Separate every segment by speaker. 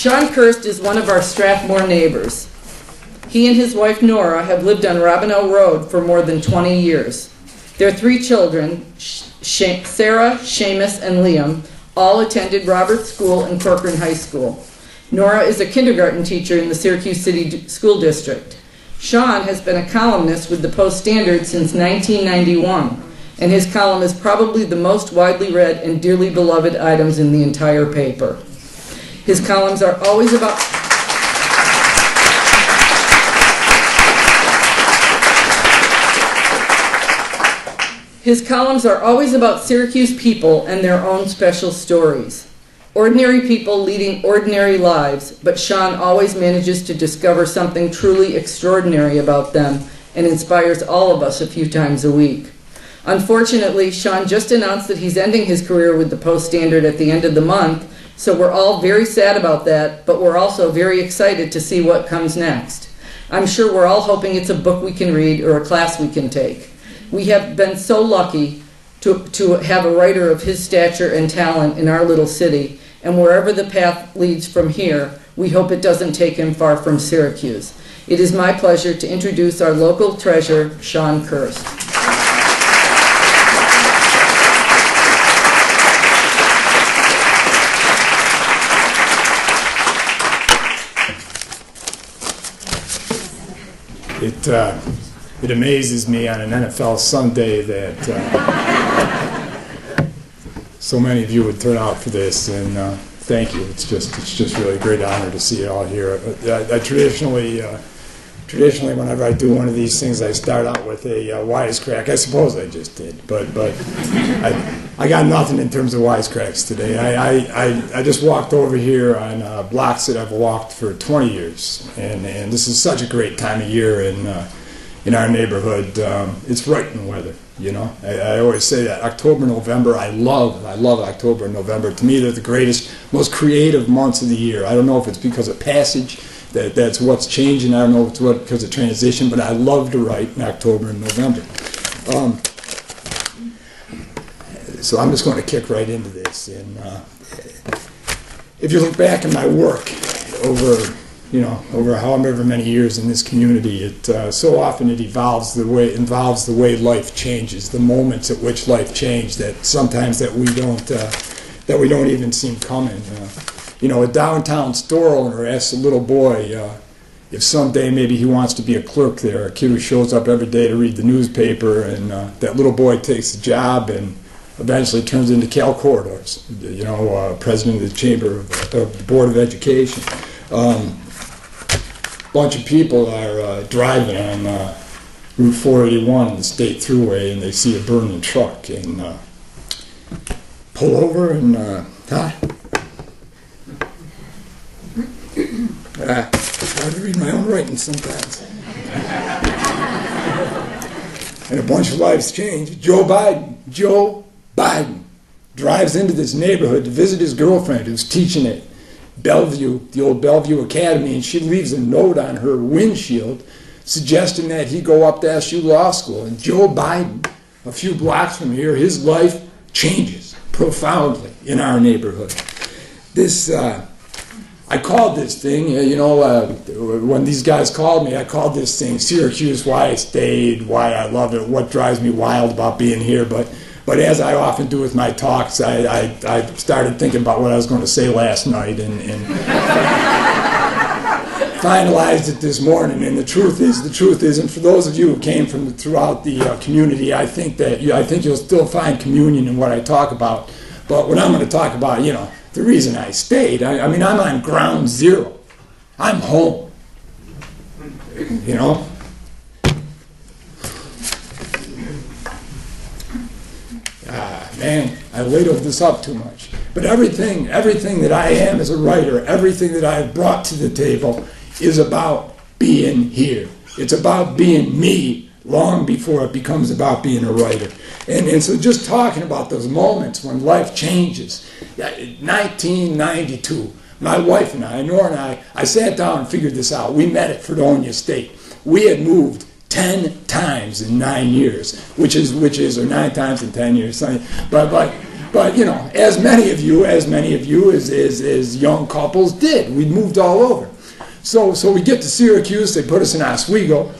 Speaker 1: Sean Kirst is one of our Strathmore neighbors. He and his wife Nora have lived on Robinell Road for more than 20 years. Their 3 children, Sarah, Seamus, and Liam, all attended Roberts School and Corcoran High School. Nora is a kindergarten teacher in the Syracuse City School District. Sean has been a columnist with the Post-Standard since 1991, and his column is probably the most widely read and dearly beloved items in the entire paper. His columns are always about Syracuse people and their own special stories. Ordinary people leading ordinary lives, but Sean always manages to discover something truly extraordinary about them and inspires all of us a few times a week. Unfortunately, Sean just announced that he's ending his career with the Post-Standard at the end of the month, so we're all very sad about that, but we're also very excited to see what comes next. I'm sure we're all hoping it's a book we can read or a class we can take. We have been so lucky to have a writer of his stature and talent in our little city, and wherever the path leads from here, we hope it doesn't take him far from Syracuse. It is my pleasure to introduce our local treasure, Sean Kirst.
Speaker 2: It amazes me on an NFL Sunday that so many of you would turn out for this, and thank you. It's just really a great honor to see you all here. I traditionally, whenever I do one of these things, I start out with a wisecrack. I suppose I just did, but I got nothing in terms of wisecracks today. I just walked over here on blocks that I've walked for 20 years, and this is such a great time of year in our neighborhood. It's right in the weather, you know. I always say that October, November, I love October and November. To me, they're the greatest, most creative months of the year. I don't know if it's because of passage, that's what's changing. I don't know if it's because of transition, but I love to write in October and November. So I'm just going to kick right into this. And if you look back at my work over however many years in this community, it so often it involves the way life changes, the moments at which life changes that sometimes that we don't even see coming. A downtown store owner asks a little boy if someday maybe he wants to be a clerk there, a kid who shows up every day to read the newspaper, and that little boy takes the job and eventually turns into Cal Corridors, president of the chamber of the Board of Education. Bunch of people are driving on Route 481 in the state thruway, and they see a burning truck and pull over and it's hard to read my own writing sometimes. And a bunch of lives change. Joe Biden drives into this neighborhood to visit his girlfriend who's teaching at Bellevue, the old Bellevue Academy, and she leaves a note on her windshield suggesting that he go up to SU Law School. And Joe Biden, a few blocks from here, his life changes profoundly in our neighborhood. I called this thing, when these guys called me, I called this thing Syracuse, why I stayed, why I love it, what drives me wild about being here. But as I often do with my talks, I started thinking about what I was going to say last night and finalized it this morning. And the truth is, and for those of you who came from throughout the community, I think you'll still find communion in what I talk about. But what I'm going to talk about, the reason I stayed, I mean, I'm on ground zero. I'm home. Man, I ladled this up too much. But everything that I am as a writer, everything that I've brought to the table is about being here. It's about being me long before it becomes about being a writer. And so just talking about those moments when life changes. 1992, my wife and I, Nora and I sat down and figured this out. We met at Fredonia State. We had moved 10 times in 9 years, which is or 9 times in 10 years. But But you know, as many of you as young couples did, we moved all over. So we get to Syracuse, they put us in Oswego,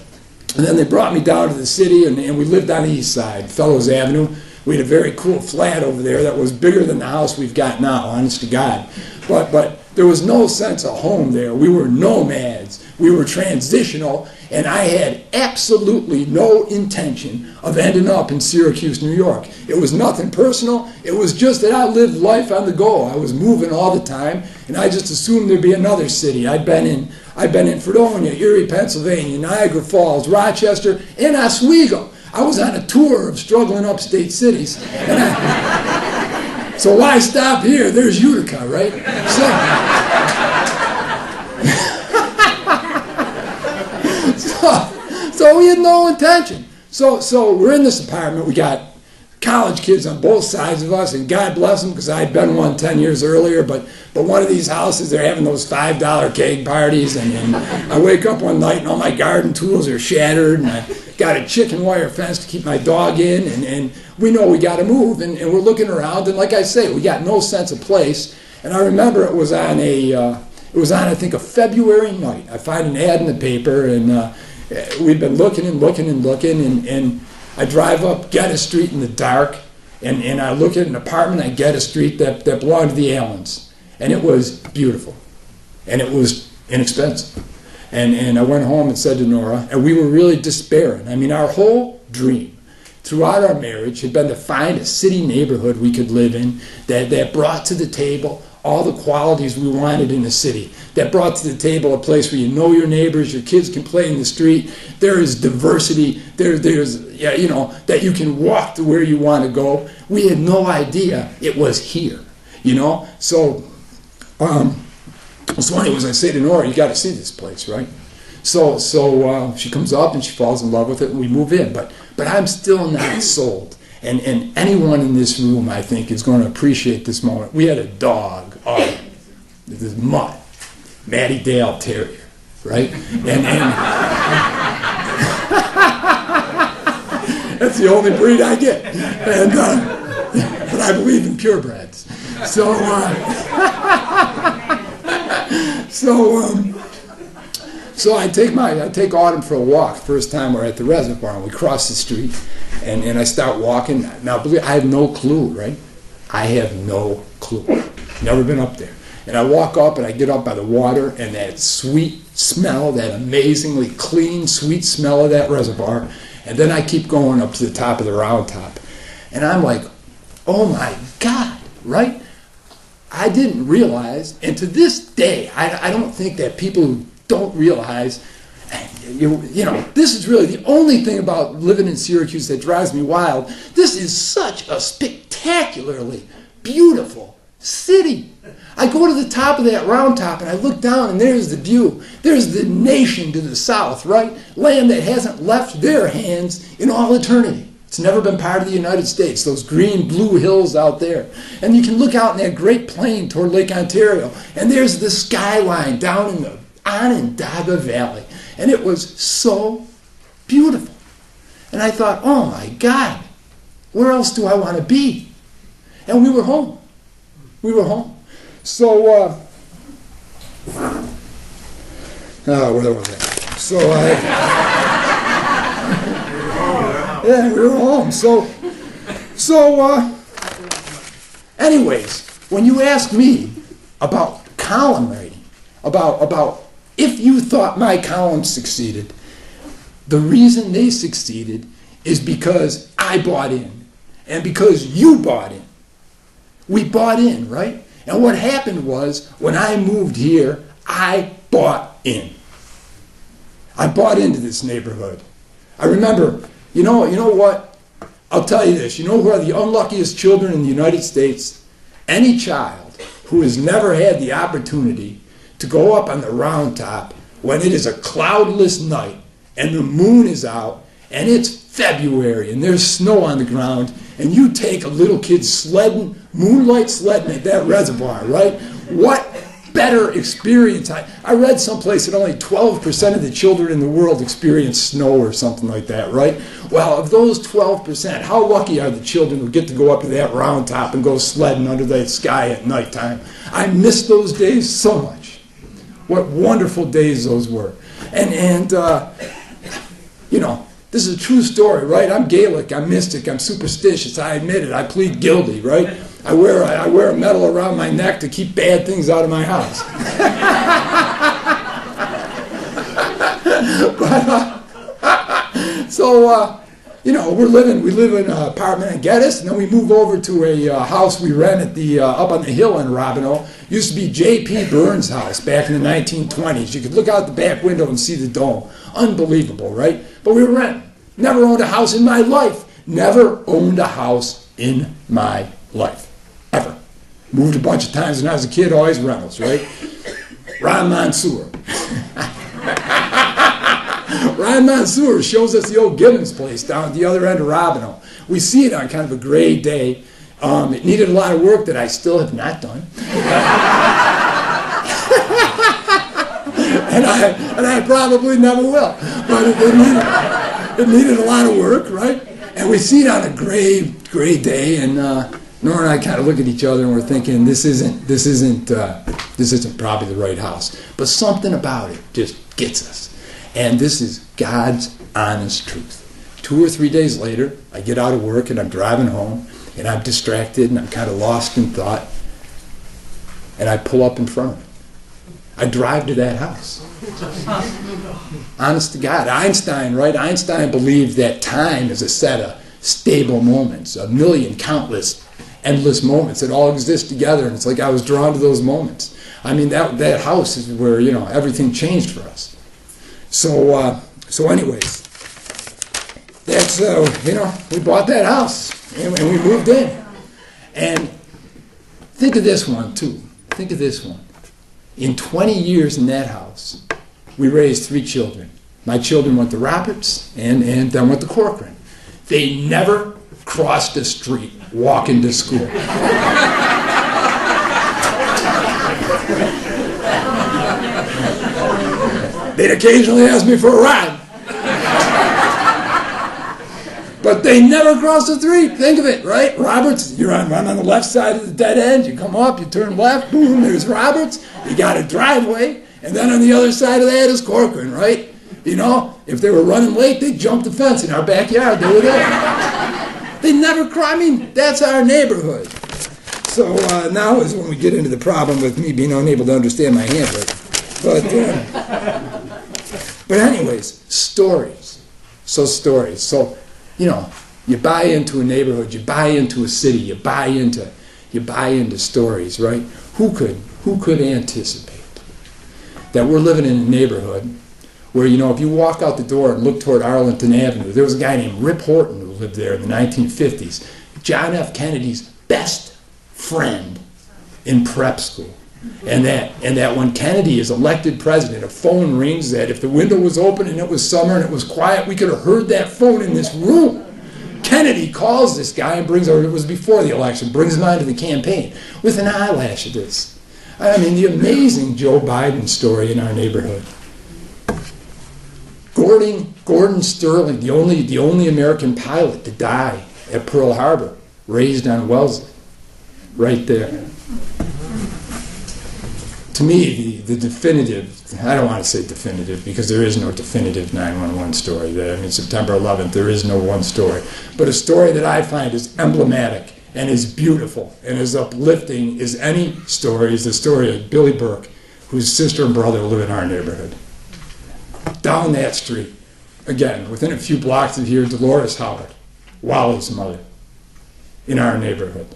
Speaker 2: and then they brought me down to the city, and we lived on the east side, Fellows Avenue. We had a very cool flat over there that was bigger than the house we've got now, honest to God. But there was no sense of home there. We were nomads. We were transitional, and I had absolutely no intention of ending up in Syracuse, New York. It was nothing personal. It was just that I lived life on the go. I was moving all the time, and I just assumed there'd be another city. I'd been in Fredonia, Erie, Pennsylvania, Niagara Falls, Rochester, and Oswego. I was on a tour of struggling upstate cities. So why stop here? There's Utica, right? So we had no intention. So we're in this apartment. We got college kids on both sides of us, and God bless them, because I had been one 10 years earlier, but one of these houses, they're having those $5 keg parties, and I wake up one night and all my garden tools are shattered, and I got a chicken wire fence to keep my dog in, and we know we got to move, and we're looking around, and like I say, we got no sense of place. And I remember it was on I think a February night. I find an ad in the paper, and we'd been looking, and I drive up Geddes Street in the dark, and I look at an apartment on Geddes Street that belonged to the Allens, and it was beautiful, and it was inexpensive. And I went home and said to Nora, and we were really despairing. I mean, our whole dream throughout our marriage had been to find a city neighborhood we could live in that brought to the table all the qualities we wanted in a city, that brought to the table a place where you know your neighbors, your kids can play in the street, there is diversity, there's that you can walk to where you want to go. We had no idea it was here, So anyways, I say to Nora, you got to see this place, right? So she comes up and she falls in love with it, and we move in. But I'm still not sold. And anyone in this room, I think, is going to appreciate this moment. We had a dog, this mutt, Matty Dale Terrier, right? And that's the only breed I get. And but I believe in purebreds. So I take Autumn for a walk. First time we're at the reservoir, and we cross the street, and I start walking. Now, I have no clue, right? I have no clue. Never been up there. And I walk up, and I get up by the water, and that sweet smell, that amazingly clean, sweet smell of that reservoir. And then I keep going up to the top of the round top. And I'm like, oh my God, right? I didn't realize, and to this day, I don't think that people who don't realize, this is really the only thing about living in Syracuse that drives me wild. This is such a spectacularly beautiful city. I go to the top of that round top and I look down, and there's the view. There's the nation to the south, right? Land that hasn't left their hands in all eternity. It's never been part of the United States, those green, blue hills out there. And you can look out in that great plain toward Lake Ontario, and there's the skyline down in the Onondaga Valley. And it was so beautiful. And I thought, oh my God, where else do I want to be? And we were home. We were home. So, where was I? So, yeah, we were home. Anyways, when you ask me about column writing, about if you thought my columns succeeded, the reason they succeeded is because I bought in, and because you bought in. We bought in, right? And what happened was, when I moved here, I bought in. I bought into this neighborhood. I remember, you know what? I'll tell you this. You know who are the unluckiest children in the United States? Any child who has never had the opportunity to go up on the round top when it is a cloudless night and the moon is out and it's February and there's snow on the ground, and you take a little kid sledding, moonlight sledding at that reservoir, right? What better experience. I read someplace that only 12% of the children in the world experience snow or something like that, right? Well, of those 12%, how lucky are the children who get to go up to that round top and go sledding under that sky at nighttime? I miss those days so much. What wonderful days those were. And you know, this is a true story, right? I'm Gaelic, I'm mystic, I'm superstitious, I admit it, I plead guilty, right? I wear a medal around my neck to keep bad things out of my house. You know, we live in an apartment in Geddes, and then we move over to a house we rent at the up on the hill in Robino. Used to be J.P. Burns' house back in the 1920s. You could look out the back window and see the dome. Unbelievable, right? But we were renting. Never owned a house in my life. Never owned a house in my life. Ever. Moved a bunch of times when I was a kid, always rentals, right? Ron Mansour. Ron Mansour shows us the old Gibbons place down at the other end of Robino. We see it on kind of a gray day. It needed a lot of work that I still have not done. and I probably never will. But it needed a lot of work, right? And we see it on a gray day, and Nora and I kind of look at each other and we're thinking, this isn't probably the right house. But something about it just gets us. And this is God's honest truth. 2 or 3 days later, I get out of work and I'm driving home, and I'm distracted and I'm kind of lost in thought, and I pull up in front of it. I drive to that house. Honest to God. Einstein, right? Einstein believed that time is a set of stable moments, a million countless, endless moments that all exist together, and it's like I was drawn to those moments. I mean, that house is where, you know, everything changed for us. So anyways, that's, you know, we bought that house, and we moved in. And think of this one, too. Think of this one. In 20 years in that house, we raised 3 children. My children went to Roberts, and then went to Corcoran. They never crossed the street walking to school. They'd occasionally ask me for a ride. But they never crossed the street. Think of it, right? Roberts, you're on the left side of the dead end. You come up, you turn left, boom, there's Roberts. You got a driveway. And then on the other side of that is Corcoran, right? You know, if they were running late, they'd jump the fence in our backyard. They were there. They never crossed. I mean, that's our neighborhood. So now is when we get into the problem with me being unable to understand my handwriting. But anyways, stories. So stories. So, you know, you buy into a neighborhood, you buy into a city, you buy into stories, right? Who could anticipate that we're living in a neighborhood where, you know, if you walk out the door and look toward Arlington Avenue, there was a guy named Rip Horton who lived there in the 1950s, John F. Kennedy's best friend in prep school. And that when Kennedy is elected president, a phone rings that if the window was open and it was summer and it was quiet, we could have heard that phone in this room. Kennedy calls this guy and brings, or it was before the election, brings him onto the campaign with an eyelash of this. I mean, the amazing Joe Biden story in our neighborhood. Gordon Sterling, the only American pilot to die at Pearl Harbor, raised on Wellesley, right there. To me, the definitive, I don't want to say definitive because there is no definitive 911 story. I mean, September 11th, there is no one story. But a story that I find is emblematic and is beautiful and is uplifting as any story is the story of Billy Burke, whose sister and brother live in our neighborhood. Down that street, again, within a few blocks of here, Dolores Howard, Wally's mother, in our neighborhood.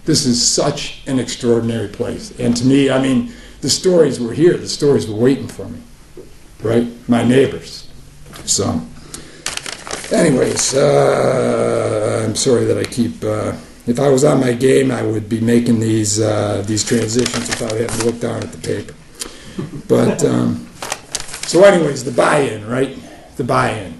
Speaker 2: This is such an extraordinary place. And to me, I mean, the stories were here. The stories were waiting for me, right? My neighbors. So, anyways, I'm sorry that I keep... if I was on my game, I would be making these transitions without having to look down at the paper. But, so anyways, the buy-in, right? The buy-in.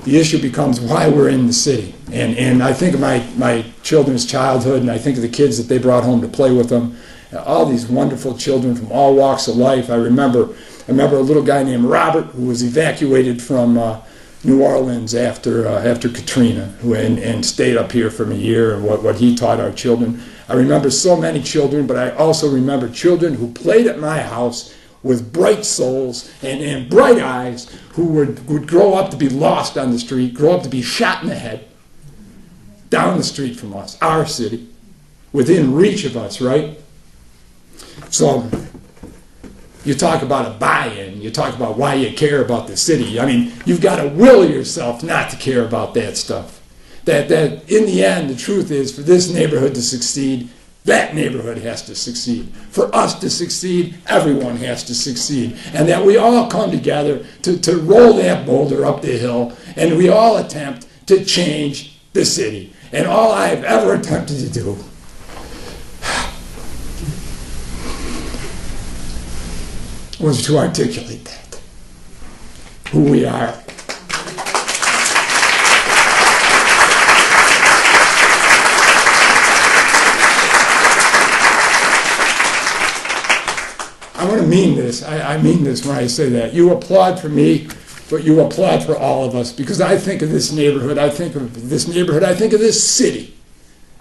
Speaker 2: The issue becomes why we're in the city. And I think of my children's childhood, and I think of the kids that they brought home to play with them, all these wonderful children from all walks of life. I remember a little guy named Robert who was evacuated from New Orleans after Katrina, and stayed up here for a year, and what he taught our children. I remember so many children, but I also remember children who played at my house with bright souls and bright eyes, who would grow up to be lost on the street, grow up to be shot in the head, down the street from us, our city, within reach of us, right? So you talk about a buy-in, you talk about why you care about the city. I mean, you've got to will yourself not to care about that stuff. That in the end, the truth is, for this neighborhood to succeed, that neighborhood has to succeed. For us to succeed, everyone has to succeed. And that we all come together to roll that boulder up the hill, and we all attempt to change the city. And all I have ever attempted to do was to articulate that, who we are. I want to mean this. I mean this when I say that. You applaud for me, but you applaud for all of us, because I think of this neighborhood, I think of this city.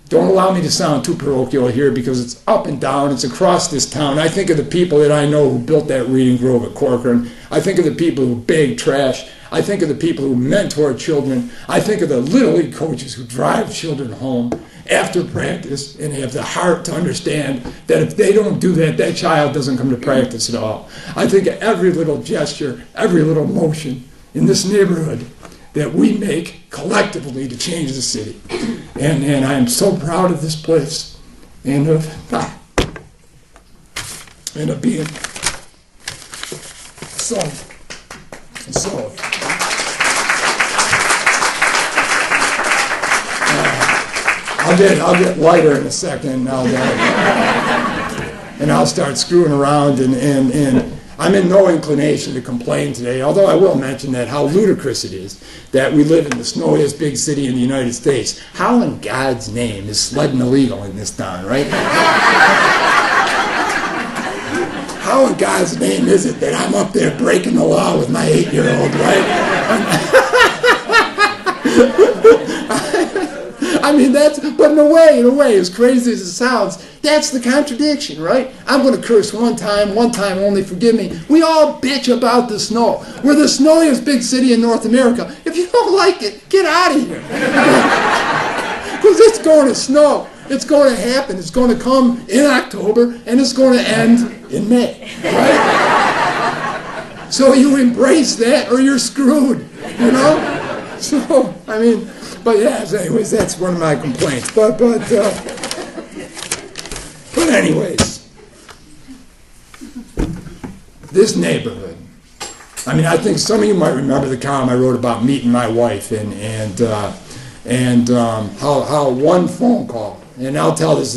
Speaker 2: Don't allow me to sound too parochial here, because it's up and down, it's across this town. I think of the people that I know who built that reading grove at Corcoran. I think of the people who bagged trash. I think of the people who mentor children. I think of the Little League coaches who drive children home after practice and have the heart to understand that if they don't do that, that child doesn't come to practice at all. I think of every little gesture, every little motion in this neighborhood that we make collectively to change the city. And I am so proud of this place and of being so. I'll get lighter in a second, and I'll start screwing around, and I'm in no inclination to complain today, although I will mention that how ludicrous it is that we live in the snowiest big city in the United States. How in God's name is sledding illegal in this town, right? How in God's name is it that I'm up there breaking the law with my 8-year-old, right? I mean, but in a way, as crazy as it sounds, that's the contradiction, right? I'm going to curse one time only, forgive me. We all bitch about the snow. We're the snowiest big city in North America. If you don't like it, get out of here. Because it's going to snow. It's going to happen. It's going to come in October, and it's going to end in May, right? So you embrace that, or you're screwed, you know? So, I mean, but yeah, anyways, that's one of my complaints. But anyways, this neighborhood. I mean, I think some of you might remember the column I wrote about meeting my wife, and how one phone call, and I'll tell this.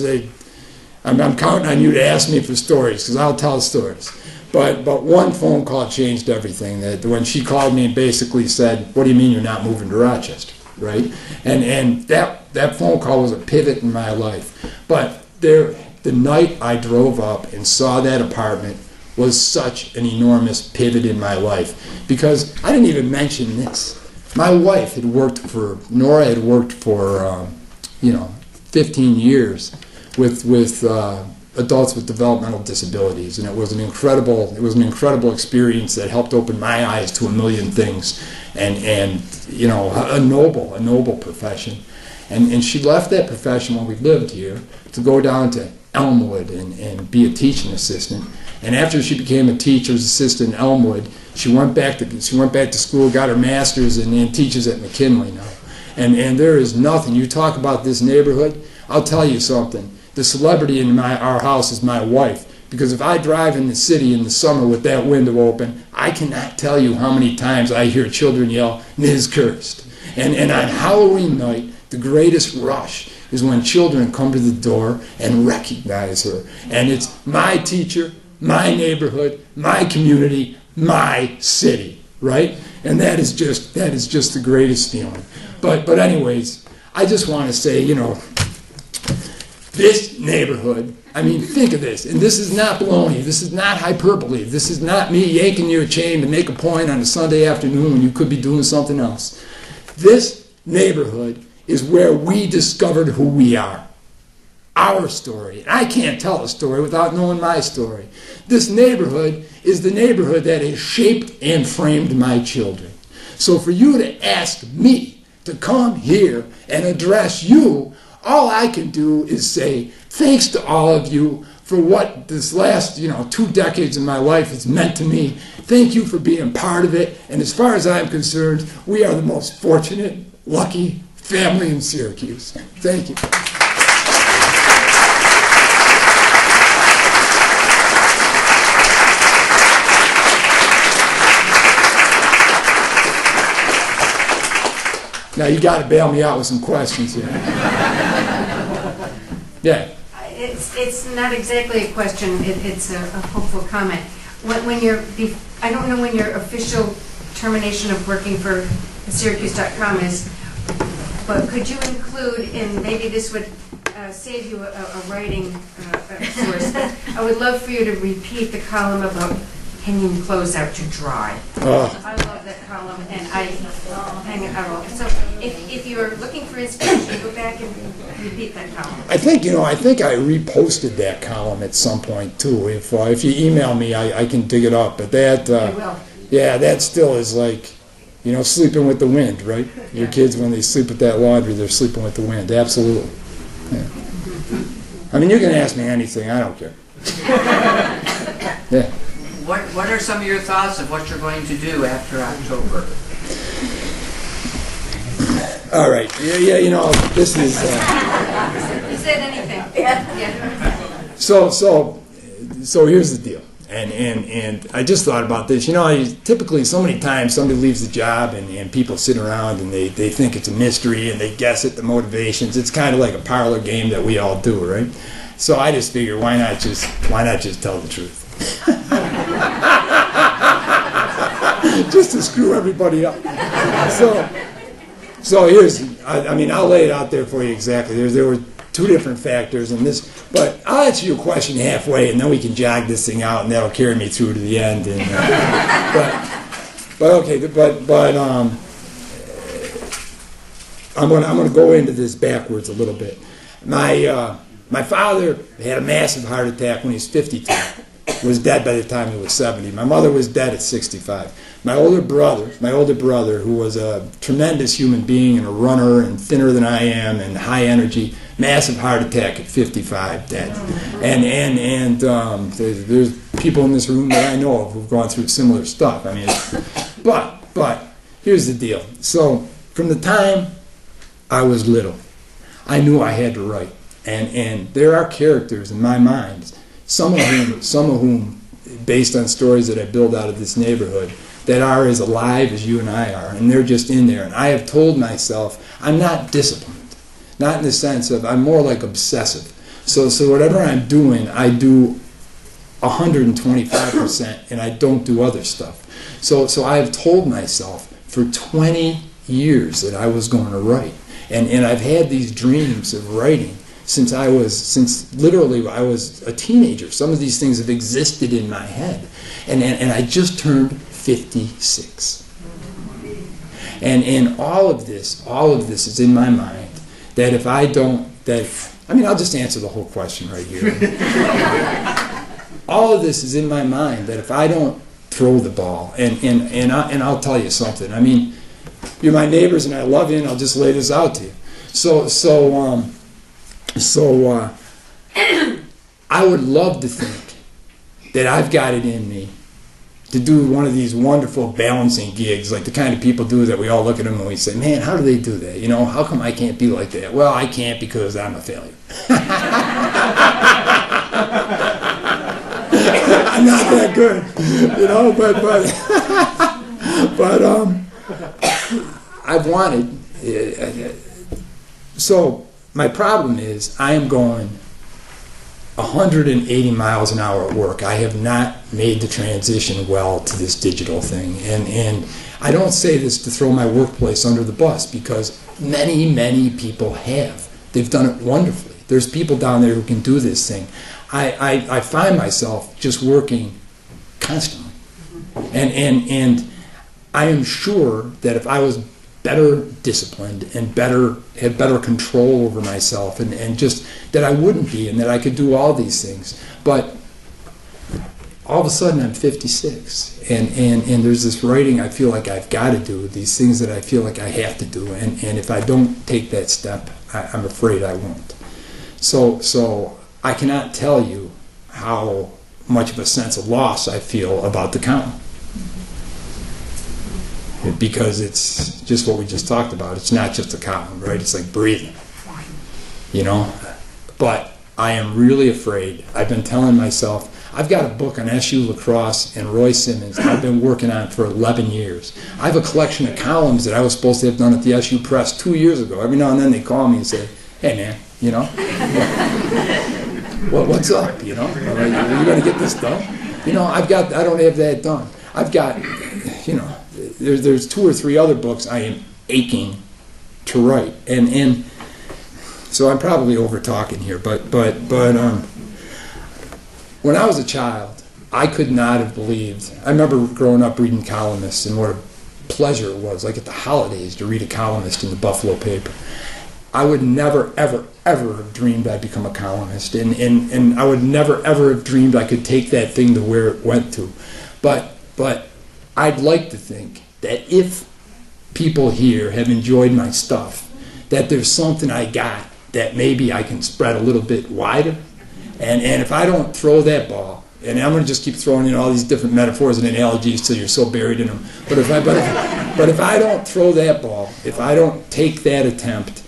Speaker 2: I'm counting on you to ask me for stories, because I'll tell stories. But one phone call changed everything. That when she called me and basically said, "What do you mean you're not moving to Rochester?" Right? And that phone call was a pivot in my life. But the night I drove up and saw that apartment was such an enormous pivot in my life, because I didn't even mention this. My wife had worked for 15 years with adults with developmental disabilities, and it was an incredible experience that helped open my eyes to a million things, and you know, a noble profession. And she left that profession when we lived here to go down to Elmwood and be a teaching assistant. And after she became a teacher's assistant in Elmwood, she went back to school, got her master's, and teaches at McKinley now. And there is nothing. You talk about this neighborhood, I'll tell you something. The celebrity in our house is my wife, because if I drive in the city in the summer with that window open, I cannot tell you how many times I hear children yell, "Ms. Kirst." And on Halloween night, the greatest rush is when children come to the door and recognize her. And it's my teacher, my neighborhood, my community, my city, right? And that is just the greatest feeling. But anyways, I just want to say, you know, this neighborhood, I mean, think of this, and this is not baloney, this is not hyperbole, this is not me yanking you a chain to make a point on a Sunday afternoon when you could be doing something else. This neighborhood is where we discovered who we are. Our story. I can't tell a story without knowing my story. This neighborhood is the neighborhood that has shaped and framed my children. So for you to ask me to come here and address you, all I can do is say thanks to all of you for what this last 2 decades of my life has meant to me. Thank you for being part of it. And as far as I'm concerned, we are the most fortunate, lucky family in Syracuse. Thank you. Now you got to bail me out with some questions here. Yeah.
Speaker 3: It's not exactly a question. It's a hopeful comment. I don't know when your official termination of working for Syracuse.com is, but could you include, and maybe this would save you a writing source. I would love for you to repeat the column about hanging clothes out to dry. I love that column, and I hang it out all. So if you're looking for inspiration, go back and repeat that column.
Speaker 2: I think I reposted that column at some point too. If you email me, I can dig it up. But that yeah, that still is like, sleeping with the wind, right? Your kids, when they sleep with that laundry, they're sleeping with the wind. Absolutely. Yeah. I mean, you can ask me anything. I don't care. Yeah.
Speaker 4: What are some of your thoughts of what you're going to do after October?
Speaker 2: All right. Yeah, this is...
Speaker 3: You said anything. Yeah.
Speaker 2: So here's the deal. And I just thought about this. Typically so many times somebody leaves the job and people sit around and they think it's a mystery and they guess at the motivations. It's kind of like a parlor game that we all do, right? So I just figured, why not just tell the truth? Just to screw everybody up. So I'll lay it out there for you exactly. There were 2 different factors in this, but I'll answer your question halfway, and then we can jog this thing out, and that'll carry me through to the end. And, I'm going to go into this backwards a little bit. My father had a massive heart attack when he was 52. Was dead by the time he was 70. My mother was dead at 65. My older brother, who was a tremendous human being and a runner and thinner than I am and high energy, massive heart attack at 55, dead. And there's people in this room that I know of who've gone through similar stuff. I mean, but here's the deal. So from the time I was little, I knew I had to write. And there are characters in my mind, some of whom, based on stories that I build out of this neighborhood, that are as alive as you and I are, and they're just in there. And I have told myself I'm not disciplined, not in the sense of I'm more like obsessive. So whatever I'm doing, I do 125%, and I don't do other stuff. So I have told myself for 20 years that I was going to write, and I've had these dreams of writing since literally I was a teenager. Some of these things have existed in my head, and I just turned 56, and all of this is in my mind. That if I don't, I'll just answer the whole question right here. All of this is in my mind. That if I don't throw the ball, and I'll tell you something. I mean, you're my neighbors, and I love you, and I'll just lay this out to you. So I would love to think that I've got it in me to do one of these wonderful balancing gigs, like the kind of people do that we all look at them and we say, man, how do they do that? How come I can't be like that? Well, I can't because I'm a failure. I'm not that good, but I've wanted. So my problem is I am going 180 miles an hour at work. I have not made the transition well to this digital thing. And I don't say this to throw my workplace under the bus, because many, many people have. They've done it wonderfully. There's people down there who can do this thing. I find myself just working constantly. And I am sure that if I was better disciplined and had better control over myself, and just that I wouldn't be, and that I could do all these things. But all of a sudden I'm 56, and there's this writing I feel like I've got to do, these things that I feel like I have to do, and if I don't take that step, I'm afraid I won't. So I cannot tell you how much of a sense of loss I feel about the column. Because it's just what we just talked about. It's not just a column, right? It's like breathing, you know? But I am really afraid. I've been telling myself, I've got a book on SU lacrosse and Roy Simmons I've been working on for 11 years. I have a collection of columns that I was supposed to have done at the SU Press 2 years ago. Every now and then they call me and say, hey man, you know, what's up, you know? Are you going to get this done? You know, I don't have that done. I've got, you know, there's 2 or 3 other books I am aching to write, and so I'm probably over talking here, but when I was a child, I could not have believed. I remember growing up reading Columnist, and what a pleasure it was, like at the holidays, to read a columnist in the Buffalo paper. I would never, ever, ever have dreamed I'd become a columnist, and I would never, ever have dreamed I could take that thing to where it went to. But I'd like to think that if people here have enjoyed my stuff, that there's something I got that maybe I can spread a little bit wider. And if I don't throw that ball, and I'm going to just keep throwing in all these different metaphors and analogies till you're so buried in them, but if I don't throw that ball, if I don't take that attempt,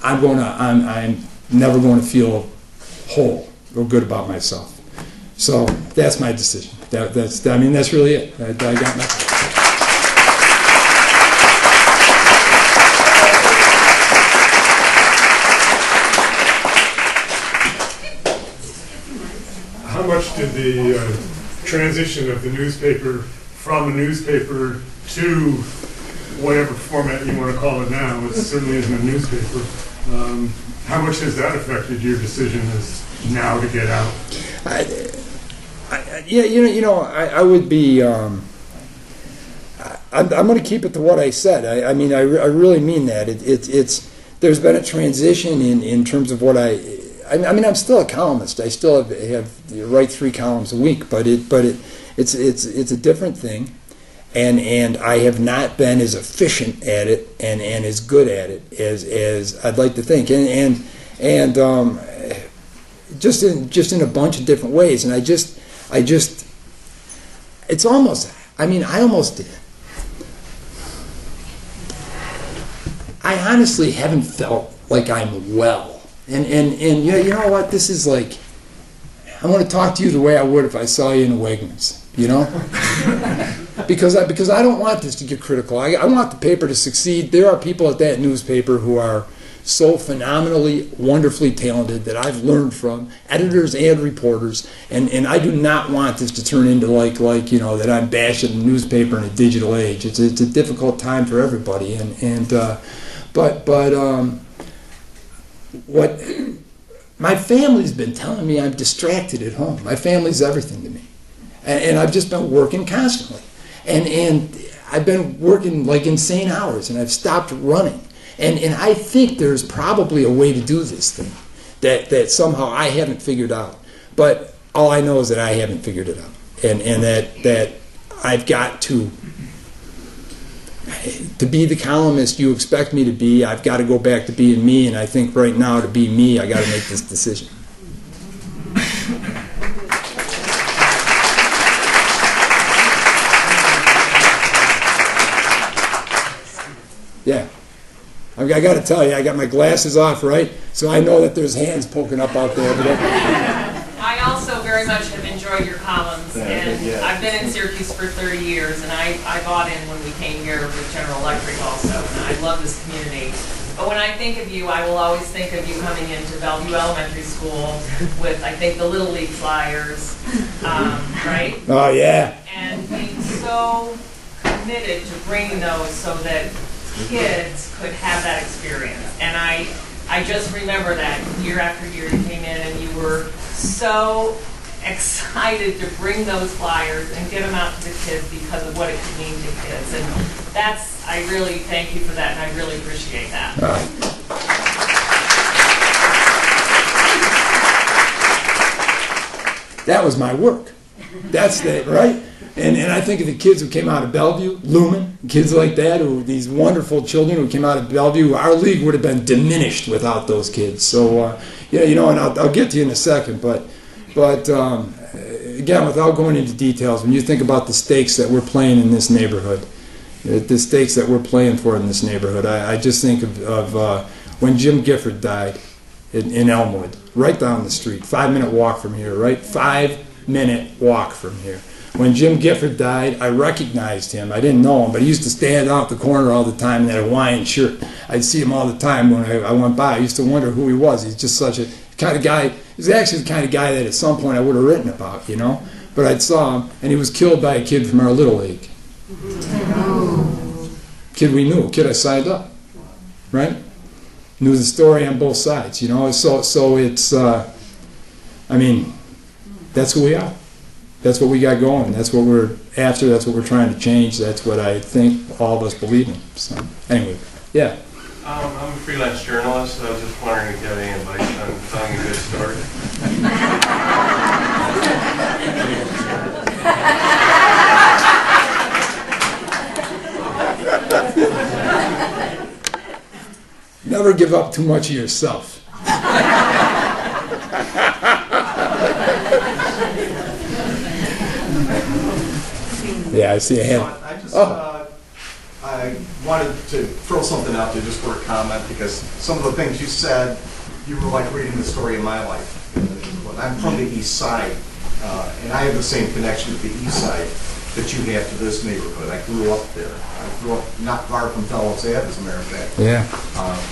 Speaker 2: I'm never going to feel whole or good about myself. So that's my decision. That's really it. I got my.
Speaker 5: How much did the transition of the newspaper from a newspaper to whatever format you want to call it now, it certainly isn't a newspaper, how much has that affected your decision as now to get out?
Speaker 2: I would be. I'm going to keep it to what I said. I mean, I really mean that. There's been a transition in terms of what I mean, I'm still a columnist. I still have write 3 columns a week, but it's a different thing, and I have not been as efficient at it and as good at it as I'd like to think, and just in a bunch of different ways, and I just it's almost. I mean, I honestly haven't felt like I'm well. And you know what? This is like, I want to talk to you the way I would if I saw you in a Wegmans, you know? because I don't want this to get critical. I want the paper to succeed. There are people at that newspaper who are so phenomenally, wonderfully talented that I've learned from, editors and reporters, and I do not want this to turn into like you know, that I'm bashing the newspaper in a digital age. It's a difficult time for everybody, what my family's been telling me, I'm distracted at home. My family's everything to me, and I've just been working constantly, and I've been working like insane hours, and I've stopped running, and I think there's probably a way to do this thing that somehow I haven't figured out, but all I know is that I haven't figured it out, and that I've got to be the columnist you expect me to be. I've got to go back to being me, and I think right now to be me, I got to make this decision. Yeah. I got to tell you, I got my glasses off, right? So I know that there's hands poking up out there.
Speaker 6: I also very much have enjoyed your columns, and I've been in Syracuse for 30 years, and I bought in when we came here with General Electric also, and I love this community. But when I think of you, I will always think of you coming into Bellevue Elementary School with, I think, the Little League flyers, right?
Speaker 2: Oh, yeah.
Speaker 6: And being so committed to bringing those so that kids could have that experience. And I I just remember that year after year you came in and you were so excited to bring those flyers and get them out to the kids because of what it could mean to kids. And I really thank you for that, and I really appreciate that.
Speaker 2: That was my work. That's that, right? And I think of the kids who came out of Bellevue, Lumen, kids like that, these wonderful children who came out of Bellevue. Our league would have been diminished without those kids. So, yeah, and I'll get to you in a second, but again, without going into details, when you think about the stakes that we're playing in this neighborhood, the stakes that we're playing for in this neighborhood, I just think of when Jim Gifford died in Elmwood, right down the street, 5-minute walk from here, right? 5-minute walk from here. When Jim Gifford died, I recognized him. I didn't know him, but he used to stand out the corner all the time in that Hawaiian shirt. I'd see him all the time when I went by. I used to wonder who he was. He's just such a kind of guy. He's actually the kind of guy that at some point I would have written about, But I saw him, and he was killed by a kid from our Little League. Kid we knew, kid I signed up, right? Knew the story on both sides, So it's, that's who we are. That's what we got going. That's what we're after. That's what we're trying to change. That's what I think all of us believe in. So, anyway, yeah.
Speaker 7: I'm a freelance journalist, so I was just wondering if you have any advice on telling a good story.
Speaker 2: Never give up too much of yourself. Yeah, I see a hand.
Speaker 8: I wanted to throw something out there just for a comment, because some of the things you said, you were like reading the story of my life. I'm from the East Side, and I have the same connection to the East Side that you have to this neighborhood. I grew up there. I grew up not far from Fellows Ave, as a matter of fact.
Speaker 2: Yeah.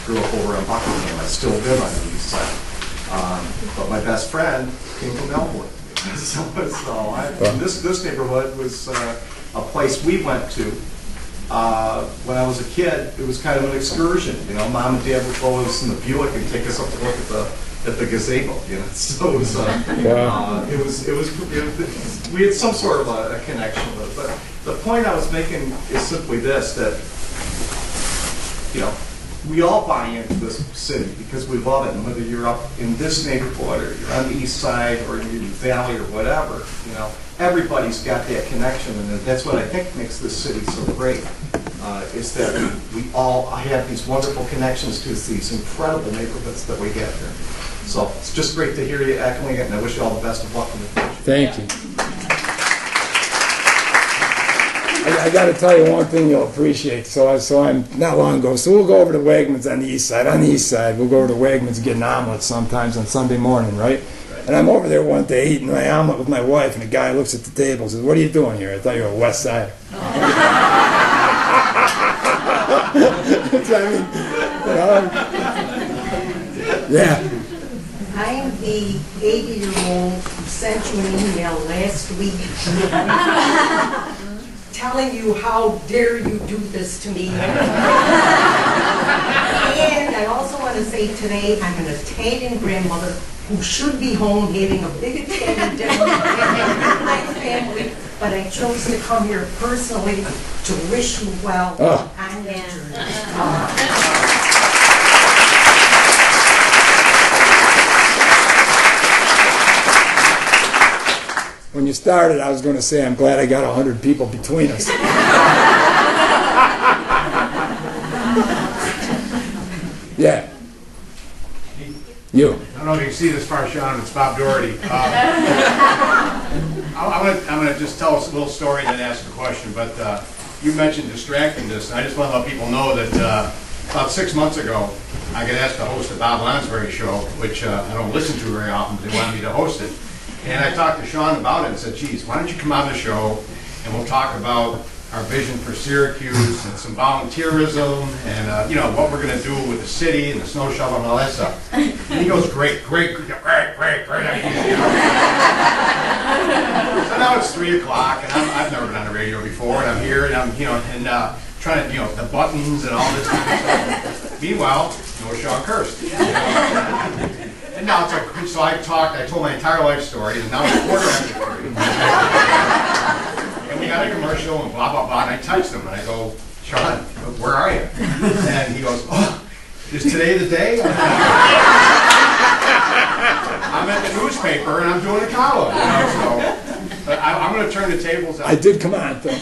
Speaker 8: Grew up over on Buckingham. I still live on the East Side. But my best friend came from Elmwood. This neighborhood was a place we went to when I was a kid. It was kind of an excursion. Mom and Dad would go us in the Buick and take us up to look at the gazebo. So it was we had some sort of a connection with it. But the point I was making is simply this: that we all buy into this city because we love it, and whether you're up in this neighborhood or you're on the East Side or you're in the Valley or whatever, everybody's got that connection, and that's what I think makes this city so great, is that we all have these wonderful connections to these incredible neighborhoods that we have here. So it's just great to hear you echoing it, and I wish you all the best of luck in the future.
Speaker 2: Thank you. I got to tell you one thing you'll appreciate. So I'm not long ago. So we'll go over to Wegmans on the East Side. On the East Side, we'll go over to Wegmans and get an omelet sometimes on Sunday morning, right? And I'm over there one day eating my omelet with my wife, and a guy looks at the table and says, "What are you doing here? I thought you were a West Sider." Yeah.
Speaker 9: I'm the 80-year-old who sent you an email last week telling you how dare you do this to me. And I also want to say today I'm an Italian grandmother who should be home having a big Italian dinner with my family, but I chose to come here personally to wish you well on your journey.
Speaker 2: When you started, I was going to say, I'm glad I got 100 people between us. Yeah. You.
Speaker 10: I don't know if you can see this far, Sean. It's Bob Doherty. I'm going to just tell us a little story and then ask a question. But you mentioned distractingness. I just want to let people know that about 6 months ago, I got asked to host the Bob Lansbury show, which I don't listen to very often, but they wanted me to host it. And I talked to Sean about it and said, geez, why don't you come on the show and we'll talk about our vision for Syracuse and some volunteerism and, what we're going to do with the city and the snow shovel and all that stuff. And he goes, great idea. So now it's 3 o'clock and I've never been on the radio before and I'm here and I'm, trying to, the buttons and all this kind of stuff. Meanwhile, no Sean Kirst. And now it's like, so I told my entire life story, and now it's 3:15. And we got a commercial and blah, blah, blah, and I text him, and I go, Sean, where are you? And he goes, oh, is today the day? I'm at the newspaper, and I'm doing a column, so. But I'm going to turn the tables out.
Speaker 2: I did come on, though. I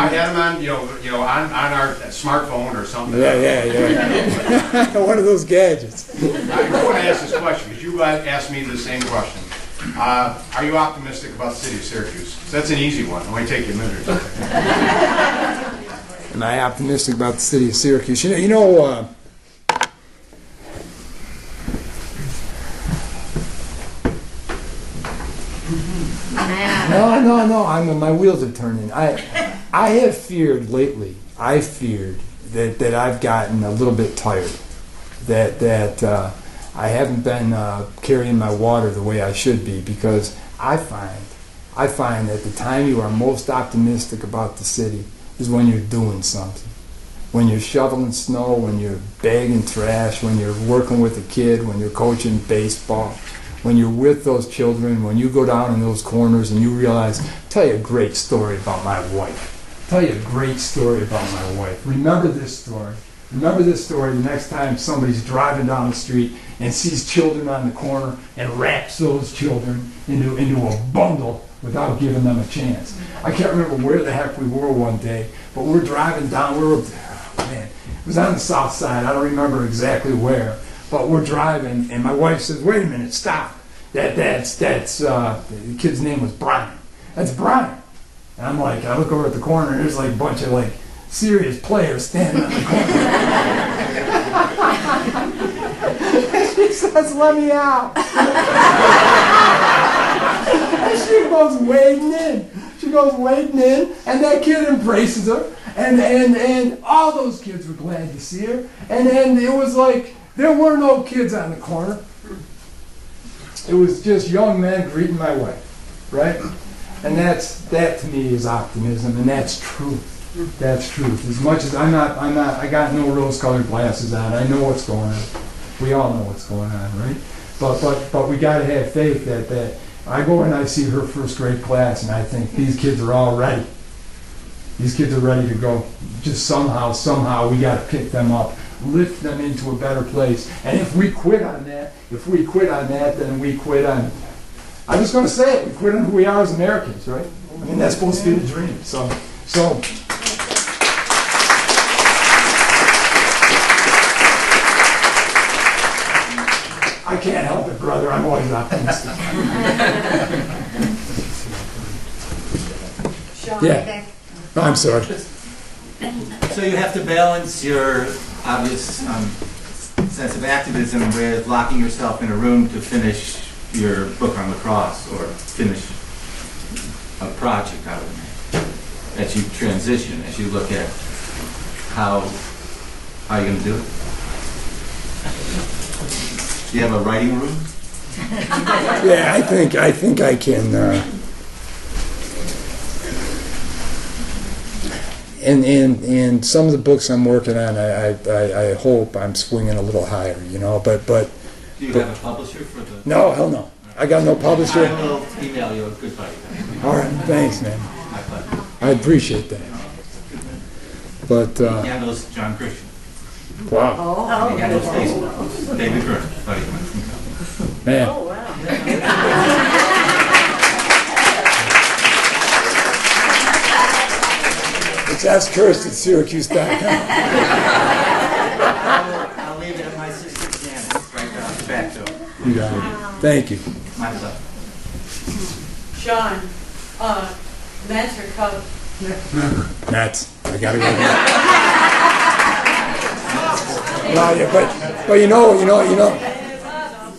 Speaker 10: had him on, on our smartphone or something.
Speaker 2: Yeah. One of those gadgets.
Speaker 10: I want to ask this question because you asked me the same question. Are you optimistic about the city of Syracuse? So that's an easy one. It might take you a minute or something.
Speaker 2: Am I optimistic about the city of Syracuse? You know. No. My wheels are turning. I have feared lately. I feared that I've gotten a little bit tired. That I haven't been carrying my water the way I should be, because I find that the time you are most optimistic about the city is when you're doing something. When you're shoveling snow, when you're bagging trash, when you're working with a kid, when you're coaching baseball. When you're with those children, when you go down in those corners and you realize, tell you a great story about my wife. Remember this story. Remember this story the next time somebody's driving down the street and sees children on the corner and wraps those children into a bundle without giving them a chance. I can't remember where the heck we were one day, but we're driving down, it was on the south side, I don't remember exactly where. But we're driving, and my wife says, "Wait a minute, stop! That's the kid's name was Brian. That's Brian." And I'm like, I look over at the corner, and there's like a bunch of serious players standing on the corner. And she says, "Let me out!" And she goes wading in, and that kid embraces her, and all those kids were glad to see her, and it was like. There were no kids on the corner. It was just young men greeting my wife, right? And that to me is optimism, and that's truth. That's truth. As much as I got no rose-colored glasses on. I know what's going on. We all know what's going on, right? But we got to have faith that I go and I see her first grade class, and I think these kids are all ready. These kids are ready to go. Just somehow we got to pick them up. Lift them into a better place. And if we quit on that, then we quit on, I'm just going to say it, we quit on who we are as Americans, right? I mean, that's supposed to be the dream. So I can't help it, brother. I'm always optimistic.
Speaker 9: Sean,
Speaker 2: yeah. No, I'm sorry.
Speaker 11: So you have to balance your obvious sense of activism with locking yourself in a room to finish your book on lacrosse or finish a project out of it. As you transition, as you look at how you're going to do it. Do you have a writing room?
Speaker 2: Yeah, I think I can. And some of the books I'm working on, I hope I'm swinging a little higher, But
Speaker 11: do you have a publisher for the?
Speaker 2: No, hell no. I got no publisher.
Speaker 11: I will email you a good buddy.
Speaker 2: All right, thanks, man.
Speaker 11: My pleasure.
Speaker 2: I appreciate that. But
Speaker 11: He handles John Christian.
Speaker 2: Wow.
Speaker 11: He handles Facebook. David Kirst, buddy.
Speaker 2: Man.
Speaker 9: Oh, wow.
Speaker 2: It's Ask Kirst at Syracuse.com.
Speaker 11: I'll leave it at my sister Janet, right down the back door.
Speaker 2: You got it. Thank you.
Speaker 11: My pleasure.
Speaker 12: Sean, Nats or Cubs?
Speaker 2: Nats. I gotta go. Well, yeah, but you know.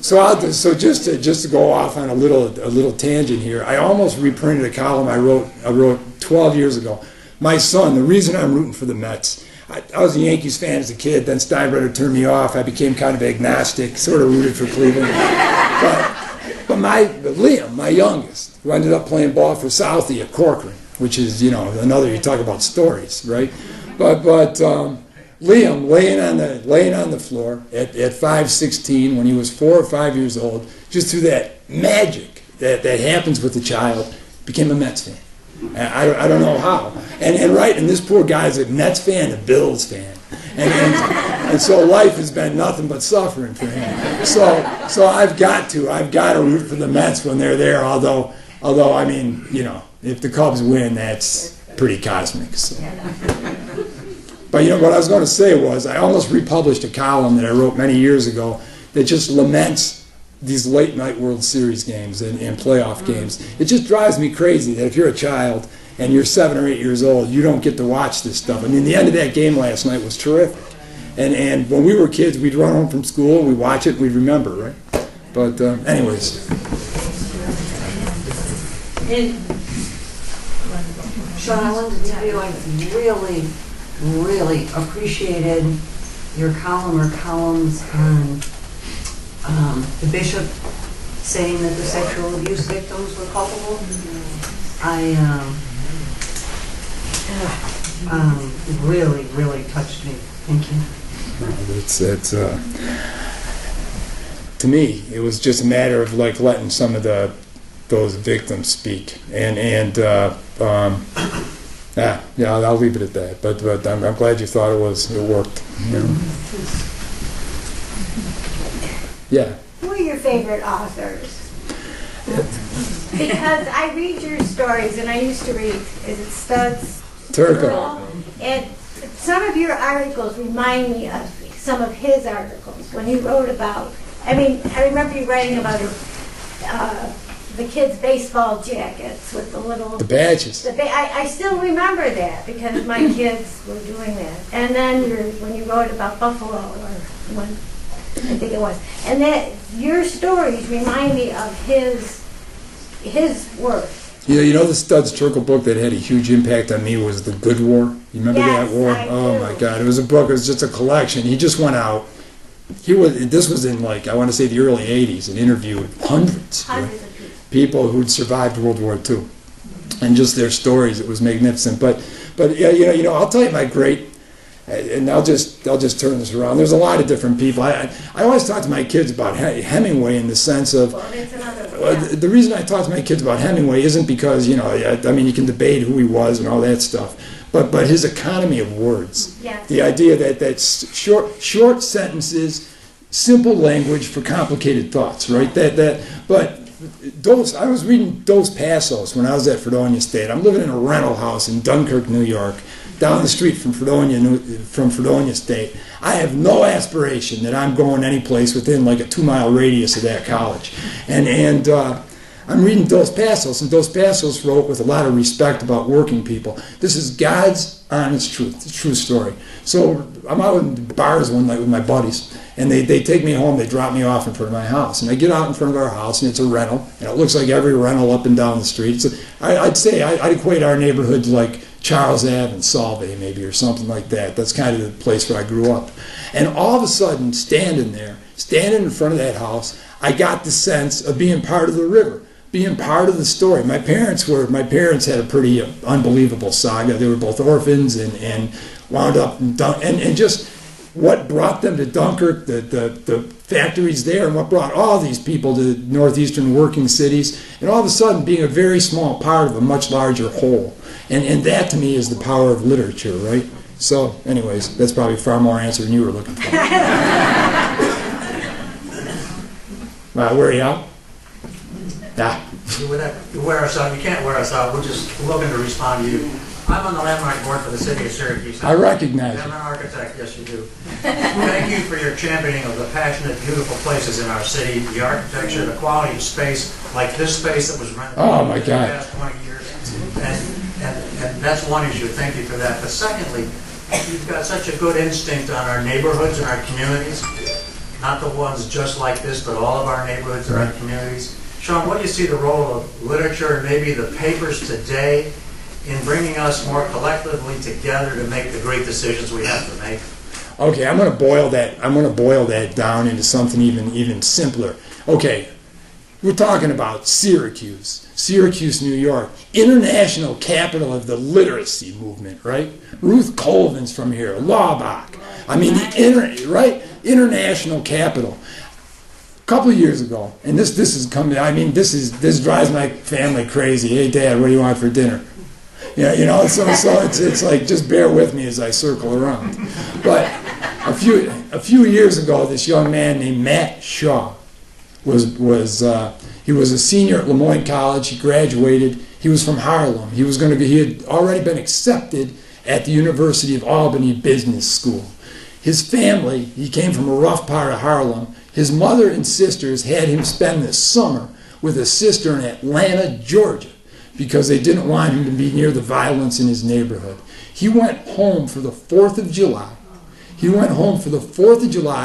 Speaker 2: So just to go off on a little tangent here. I almost reprinted a column I wrote 12 years ago. My son, the reason I'm rooting for the Mets, I was a Yankees fan as a kid, then Steinbrenner turned me off. I became kind of agnostic, sort of rooted for Cleveland. But Liam, my youngest, who ended up playing ball for Southie at Corcoran, which is, another, you talk about stories, right? But Liam laying on the floor at 5'16", when he was 4 or 5 years old, just through that magic that happens with a child, became a Mets fan. I don't know how. And this poor guy's a Mets fan, a Bills fan. And so life has been nothing but suffering for him. So I've got to root for the Mets when they're there, although I mean, you know, if the Cubs win, that's pretty cosmic. So. But you know, what I was going to say was, I almost republished a column that I wrote many years ago that just laments these late night World Series games and playoff games. It just drives me crazy that if you're a child and you're 7 or 8 years old, you don't get to watch this stuff. I mean, the end of that game last night was terrific. And when we were kids, we'd run home from school, we'd watch it, and we'd remember, right? But anyways.
Speaker 9: Sean, I wanted to tell you I really appreciated your column or columns on the bishop saying that the sexual abuse victims were culpable. Really touched me. Thank you.
Speaker 2: To me, it was just a matter of like letting some of those victims speak, I'll leave it at that. But I'm glad you thought it worked. You know? Yeah.
Speaker 13: Who are your favorite authors? Because I read your stories, and I used to read, is it Studs?
Speaker 2: Turco.
Speaker 13: And some of your articles remind me of some of his articles when he wrote about, I mean, I remember you writing about the kids' baseball jackets with the little...
Speaker 2: The badges.
Speaker 13: I still remember that because my kids were doing that. And then when you wrote about Buffalo, or when I think it was, and that your stories remind me of his work.
Speaker 2: Yeah, you know the Studs Turkle book that had a huge impact on me was The Good War? You remember that war? Oh my God, it was a book, it was just a collection. He just went out, this was in like, I want to say the early 80s, and interviewed hundreds of people who'd survived World War II. And just their stories, it was magnificent. But yeah, you know, I'll tell you my great, and I'll just turn this around. There's a lot of different people. I always talk to my kids about Hemingway in the sense of, the reason I talk to my kids about Hemingway isn't because, you know, I mean, you can debate who he was and all that stuff, but his economy of words.
Speaker 13: Yes.
Speaker 2: The idea that short sentences, simple language for complicated thoughts, right? But I was reading Dos Passos when I was at Fredonia State. I'm living in a rental house in Dunkirk, New York, down the street from Fredonia State. I have no aspiration that I'm going any place within like a 2-mile radius of that college. And I'm reading Dos Passos, and Dos Passos wrote with a lot of respect about working people. This is God's honest truth, the true story. So I'm out in bars one night with my buddies, and they take me home, they drop me off in front of my house. And I get out in front of our house, and it's a rental, and it looks like every rental up and down the street. I'd equate our neighborhood to like Charles Ave and Solvay maybe, or something like that. That's kind of the place where I grew up. And all of a sudden, standing in front of that house, I got the sense of being part of the river, being part of the story. My parents had a pretty unbelievable saga. They were both orphans and wound up in and just what brought them to Dunkirk, the factories there, and what brought all these people to northeastern working cities, and all of a sudden being a very small part of a much larger whole. And that to me is the power of literature, right? So, anyways, that's probably far more answer than you were looking for. Where are you out? Yeah.
Speaker 14: You wear us out. You can't wear us out. We're just looking to respond to you. I'm on the landmark board for the city of Syracuse.
Speaker 2: I recognize
Speaker 14: I'm an architect. Yes, you do. Thank you for your championing of the passionate, beautiful places in our city, the architecture, the quality of space, like this space that was renovated in the past 20 years. And that's one issue. Thank you for that. But secondly, you've got such a good instinct on our neighborhoods and our communities, not the ones just like this, but all of our neighborhoods and our communities. Sean, what do you see the role of literature and maybe the papers today in bringing us more collectively together to make the great decisions we have to make?
Speaker 2: Okay, I'm going to boil that down into something even simpler. Okay, We're talking about Syracuse, New York, international capital of the literacy movement, right? Ruth Colvin's from here, Laubach. I mean, international capital. A couple of years ago, and this is coming. I mean, this drives my family crazy. Hey, Dad, what do you want for dinner? Yeah, you know. So it's like, just bear with me as I circle around. But a few years ago, this young man named Matt Shaw he was a senior at Lemoyne College. He graduated. He was from Harlem. He had already been accepted at the University of Albany Business School. His family, he came from a rough part of Harlem. His mother and sisters had him spend the summer with a sister in Atlanta, Georgia, because they didn't want him to be near the violence in his neighborhood. He went home for the 4th of July.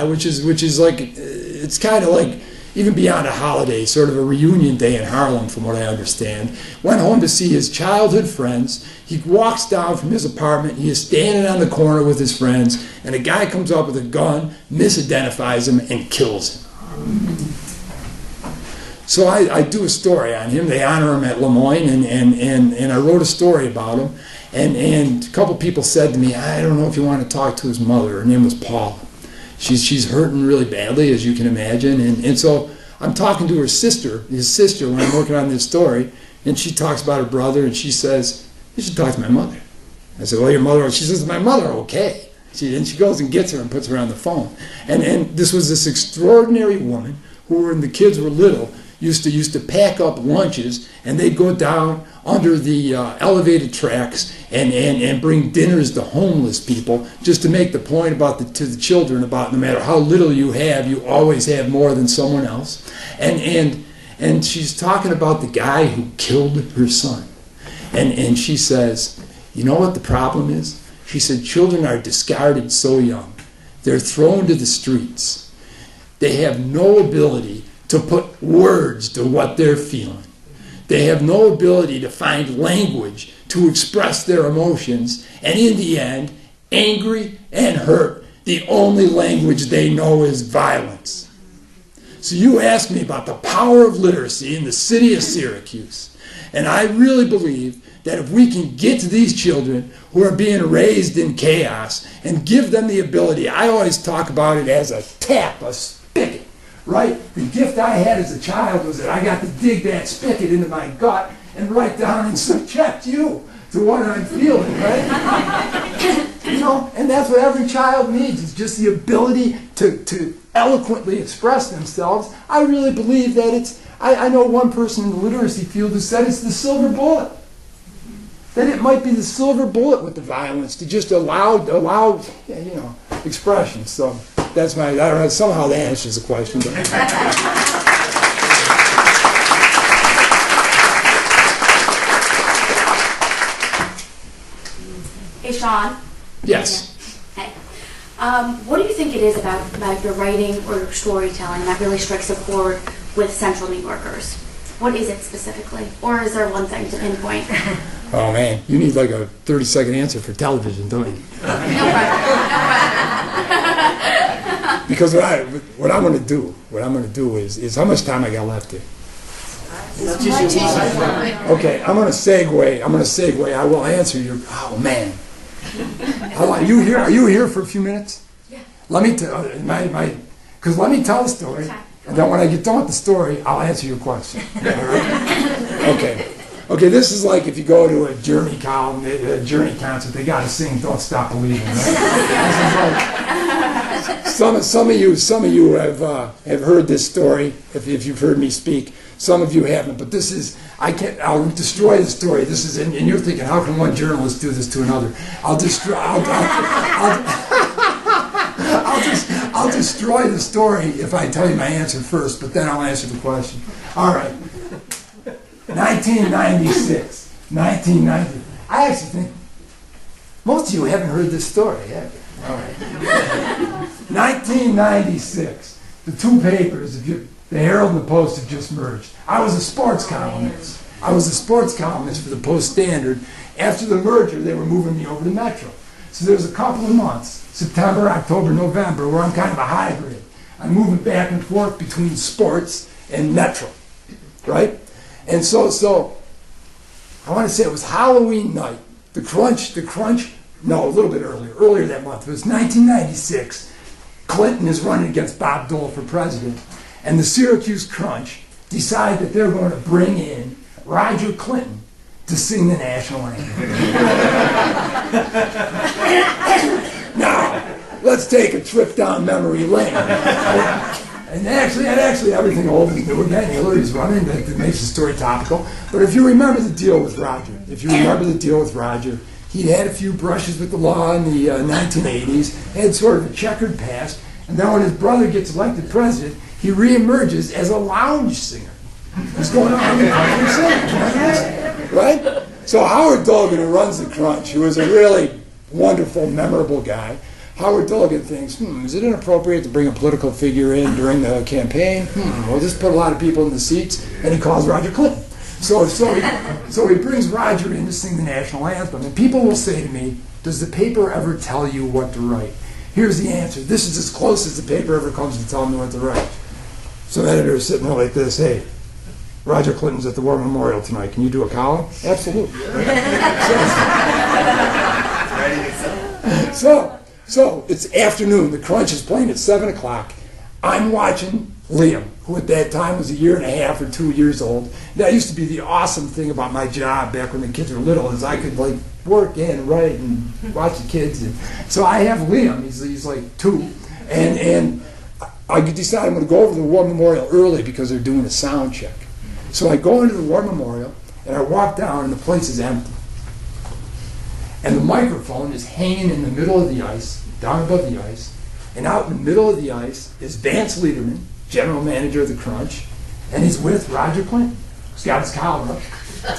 Speaker 2: Which is like, it's kind of like, even beyond a holiday, sort of a reunion day in Harlem, from what I understand. Went home to see his childhood friends. He walks down from his apartment. He is standing on the corner with his friends, and a guy comes up with a gun, misidentifies him, and kills him. So I do a story on him. They honor him at Lemoyne, and I wrote a story about him. And a couple people said to me, I don't know if you want to talk to his mother. Her name was Paula. She's hurting really badly, as you can imagine. And so I'm talking to his sister, when I'm working on this story, and she talks about her brother, and she says, you should talk to my mother. I said, well, your mother, she says, my mother, okay. Then she goes and gets her and puts her on the phone. And this was this extraordinary woman who, when the kids were little, used to pack up lunches, and they'd go down under the elevated tracks and bring dinners to homeless people, just to make the point to the children about, no matter how little you have, you always have more than someone else. And she's talking about the guy who killed her son. And she says, you know what the problem is? She said, children are discarded so young. They're thrown to the streets. They have no ability to put words to what they're feeling. They have no ability to find language to express their emotions, and in the end, angry and hurt, the only language they know is violence. So you asked me about the power of literacy in the city of Syracuse, and I really believe that if we can get to these children who are being raised in chaos and give them the ability, I always talk about it as a tap, a spigot. Right? The gift I had as a child was that I got to dig that spigot into my gut and write down and subject you to what I'm feeling, right? You know, and that's what every child needs, is just the ability to eloquently express themselves. I really believe that I know one person in the literacy field who said it's the silver bullet. That it might be the silver bullet with the violence, to just allow expression. So that's I don't know, somehow that answers the question.
Speaker 15: Hey, Sean.
Speaker 2: Yes.
Speaker 15: Hey. What do you think it is about your writing or your storytelling that really strikes a chord with Central New Yorkers? What is it specifically? Or is there one thing to pinpoint?
Speaker 2: Oh man, you need like a 30-second answer for television, don't you?
Speaker 15: No problem.
Speaker 2: Because what I'm going to do is how much time I got left here? Okay, I'm going to segue. I will answer your. Oh man, are you here? Are you here for a few minutes? Yeah. Let me tell let me tell the story, and then when I get done with the story, I'll answer your question. All right? Okay. Okay, this is like if you go to a Journey concert, they got to sing "Don't Stop Believing." Right? This is like, some of you have heard this story. If you've heard me speak, some of you haven't. But this is I'll destroy the story. This is and you're thinking, how can one journalist do this to another? I'll destroy the story if I tell you my answer first, but then I'll answer the question. All right. 1996. I actually think most of you haven't heard this story, have you? All right. 1996. The two papers, the Herald and the Post, have just merged. I was a sports columnist. For the Post-Standard. After the merger, they were moving me over to Metro. So there's a couple of months, September, October, November, where I'm kind of a hybrid. I'm moving back and forth between sports and Metro. right? And so I want to say it was Halloween night. The Crunch, no, a little bit earlier that month. It was 1996. Clinton is running against Bob Dole for president. And the Syracuse Crunch decide that they're going to bring in Roger Clinton to sing the national anthem. Now, let's take a trip down memory lane. And actually everything old and new again. Hillary's running, that makes the story topical. But if you remember the deal with Roger, he'd had a few brushes with the law in the 1980s, had sort of a checkered past, and then when his brother gets elected president, he reemerges as a lounge singer. He's going around the country singing, right? So Howard Dulgan, who runs the Crunch, who is a really wonderful, memorable guy, Howard Dulgan thinks, is it inappropriate to bring a political figure in during the campaign? We'll just put a lot of people in the seats, and he calls Roger Clinton. So he brings Roger in to sing the national anthem, and people will say to me, does the paper ever tell you what to write? Here's the answer. This is as close as the paper ever comes to telling me what to write. Some editor is sitting there like this, hey, Roger Clinton's at the War Memorial tonight. Can you do a column? Absolutely. So it's afternoon. The Crunch is playing at 7 o'clock. I'm watching Liam, who at that time was 1.5 years or 2 years old. That used to be the awesome thing about my job back when the kids were little, is I could like work and write and watch the kids. And so I have Liam. He's like 2, and I decided I'm going to go over to the War Memorial early because they're doing a sound check. So I go into the War Memorial and I walk down and the place is empty. And the microphone is hanging in the middle of the ice, down above the ice. And out in the middle of the ice is Vance Lederman, general manager of the Crunch, and he's with Roger Clinton. He's got his collar up,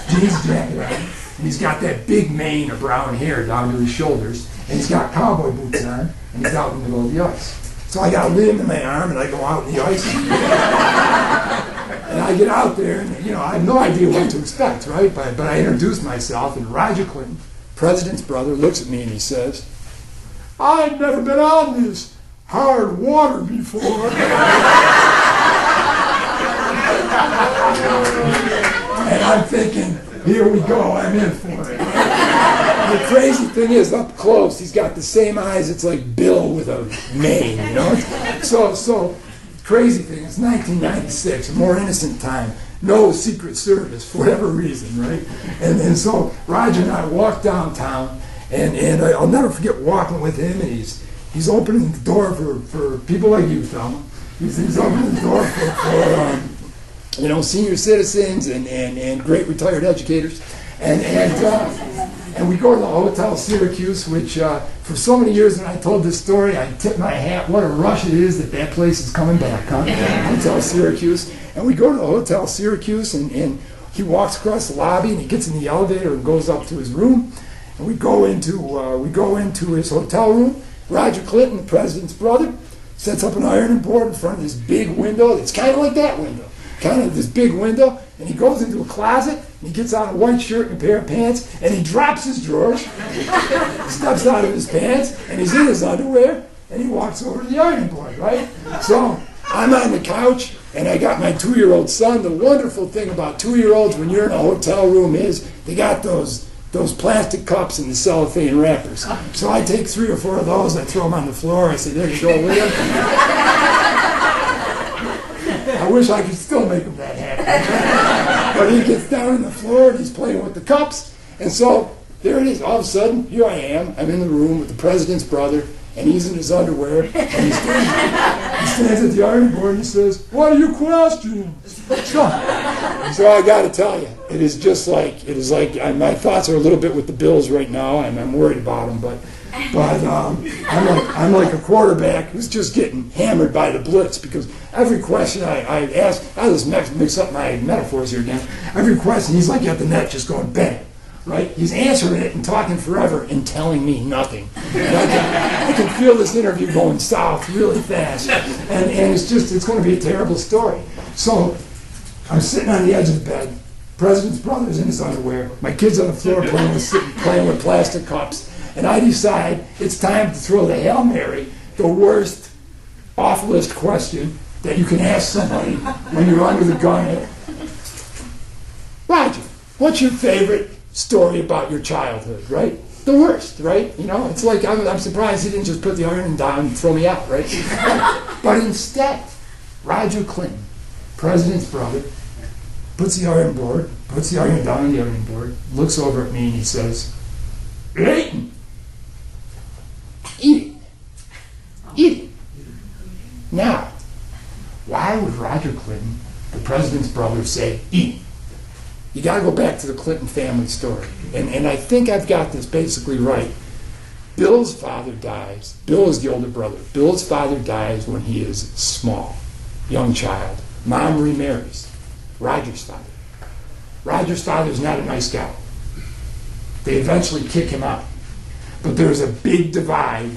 Speaker 2: jeans jacket on, and he's got that big mane of brown hair down to his shoulders, and he's got cowboy boots on, and he's out in the middle of the ice. So I got Liam in my arm, and I go out in the ice. And I get out there, and I have no idea what to expect, right? But I introduce myself, and Roger Clinton, president's brother, looks at me and he says, I've never been on this hard water before. And I'm thinking, here we go, I'm in for it. The crazy thing is, up close, he's got the same eyes, it's like Bill with a mane, So, crazy thing, it's 1996, a more innocent time. No Secret Service, for whatever reason, right? And so Roger and I walk downtown, and I'll never forget walking with him, and he's opening the door for people like you, Thelma. He's opening the door for senior citizens and great retired educators. And we go to the Hotel Syracuse, which for so many years when I told this story, I tipped my hat. What a rush it is that place is coming back, huh? Hotel Syracuse. And we go to the Hotel Syracuse, and he walks across the lobby, and he gets in the elevator and goes up to his room. And we go into his hotel room. Roger Clinton, the president's brother, sets up an ironing board in front of this big window. It's kind of like that window, kind of this big window. And he goes into a closet, and he gets on a white shirt and a pair of pants, and he drops his drawers, steps out of his pants, and he's in his underwear, and he walks over to the ironing board, right? So I'm on the couch, and I got my 2-year-old son. The wonderful thing about 2-year-olds when you're in a hotel room is they got those plastic cups and the cellophane wrappers. So I take 3 or 4 of those, I throw them on the floor, I say, there you go, Liam. I wish I could still make him that happy. But he gets down on the floor and he's playing with the cups. And so there it is. All of a sudden, here I am. I'm in the room with the president's brother, and he's in his underwear. And he stands at the ironing board and he says, what are you questioning? So I got to tell you, it is like my thoughts are a little bit with the Bills right now. I'm worried about them, but I'm like a quarterback who's just getting hammered by the blitz, because every question I ask, I just mix up my metaphors here again. Every question, he's like at the net just going bang, right? He's answering it and talking forever and telling me nothing. And I can feel this interview going south really fast, and it's going to be a terrible story. So I'm sitting on the edge of the bed. President's brother's in his underwear. My kid's on the floor playing with plastic cups. And I decide it's time to throw the Hail Mary, the worst, awfulest question that you can ask somebody when you're under the gun at Roger, what's your favorite story about your childhood, right? The worst, right? You know, it's like, I'm surprised he didn't just put the iron down and throw me out, right? But instead, Roger Clinton, president's brother, puts the iron down on the ironing board, looks over at me and he says, Leighton, eat it. Now, why would Roger Clinton, the president's brother, say eat? You got to go back to the Clinton family story. And I think I've got this basically right. Bill's father dies. Bill is the older brother. Bill's father dies when he is small, young child. Mom remarries. Roger's father. Roger's father is not a nice guy. They eventually kick him out. But there's a big divide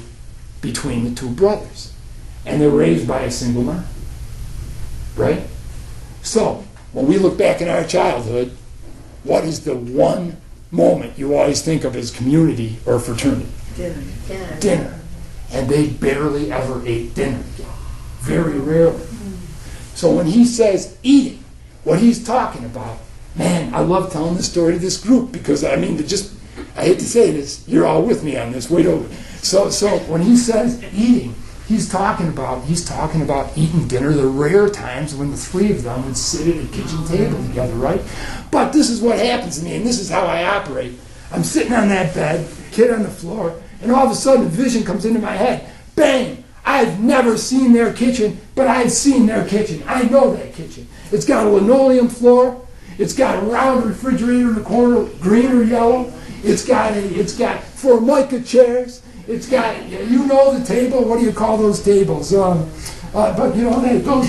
Speaker 2: between the two brothers. And they're raised by a single mom. Right? So, when we look back in our childhood, what is the one moment you always think of as community or fraternity? Dinner. And they barely ever ate dinner. Very rarely. So when he says eating, what he's talking about, man, I love telling this story to this group because, I mean, I hate to say this, you're all with me on this, wait over. So when he says eating, he's talking about eating dinner, the rare times when the three of them would sit at a kitchen table together, right? But this is what happens to me, and this is how I operate. I'm sitting on that bed, kid on the floor, and all of a sudden a vision comes into my head. Bang! I've never seen their kitchen, but I've seen their kitchen. I know that kitchen. It's got a linoleum floor. It's got a round refrigerator in the corner, green or yellow. It's got Formica chairs. It's got, you know the table. What do you call those tables? But you know those.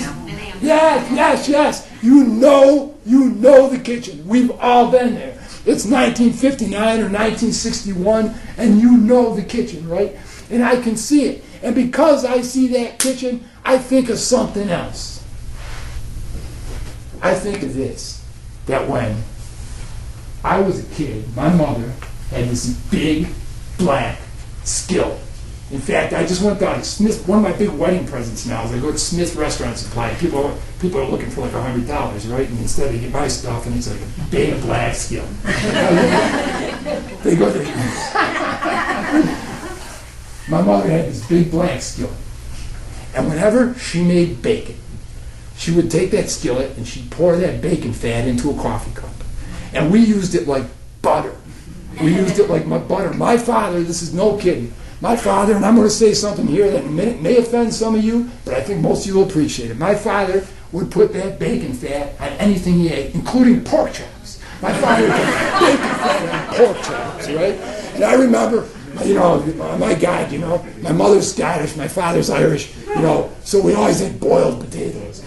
Speaker 2: Yes. You know the kitchen. We've all been there. It's 1959 or 1961, and you know the kitchen, right? And I can see it. And because I see that kitchen, I think of something else. I think of this, that when I was a kid, my mother had this big black skillet. In fact, I just went down to Smith. One of my big wedding presents now is I go to Smith Restaurant Supply. People are looking for like $100, right? And instead they get my stuff, and it's like a big black skillet. They go to. My mother had this big black skillet, and whenever she made bacon, she would take that skillet and she'd pour that bacon fat into a coffee cup, and we used it like butter. We used it like butter. My father, this is no kidding. My father, and I'm going to say something here that may offend some of you, but I think most of you will appreciate it. My father would put that bacon fat on anything he ate, including pork chops. My father would put bacon fat on pork chops, right? And I remember, my God, my mother's Scottish, my father's Irish, so we always ate boiled potatoes.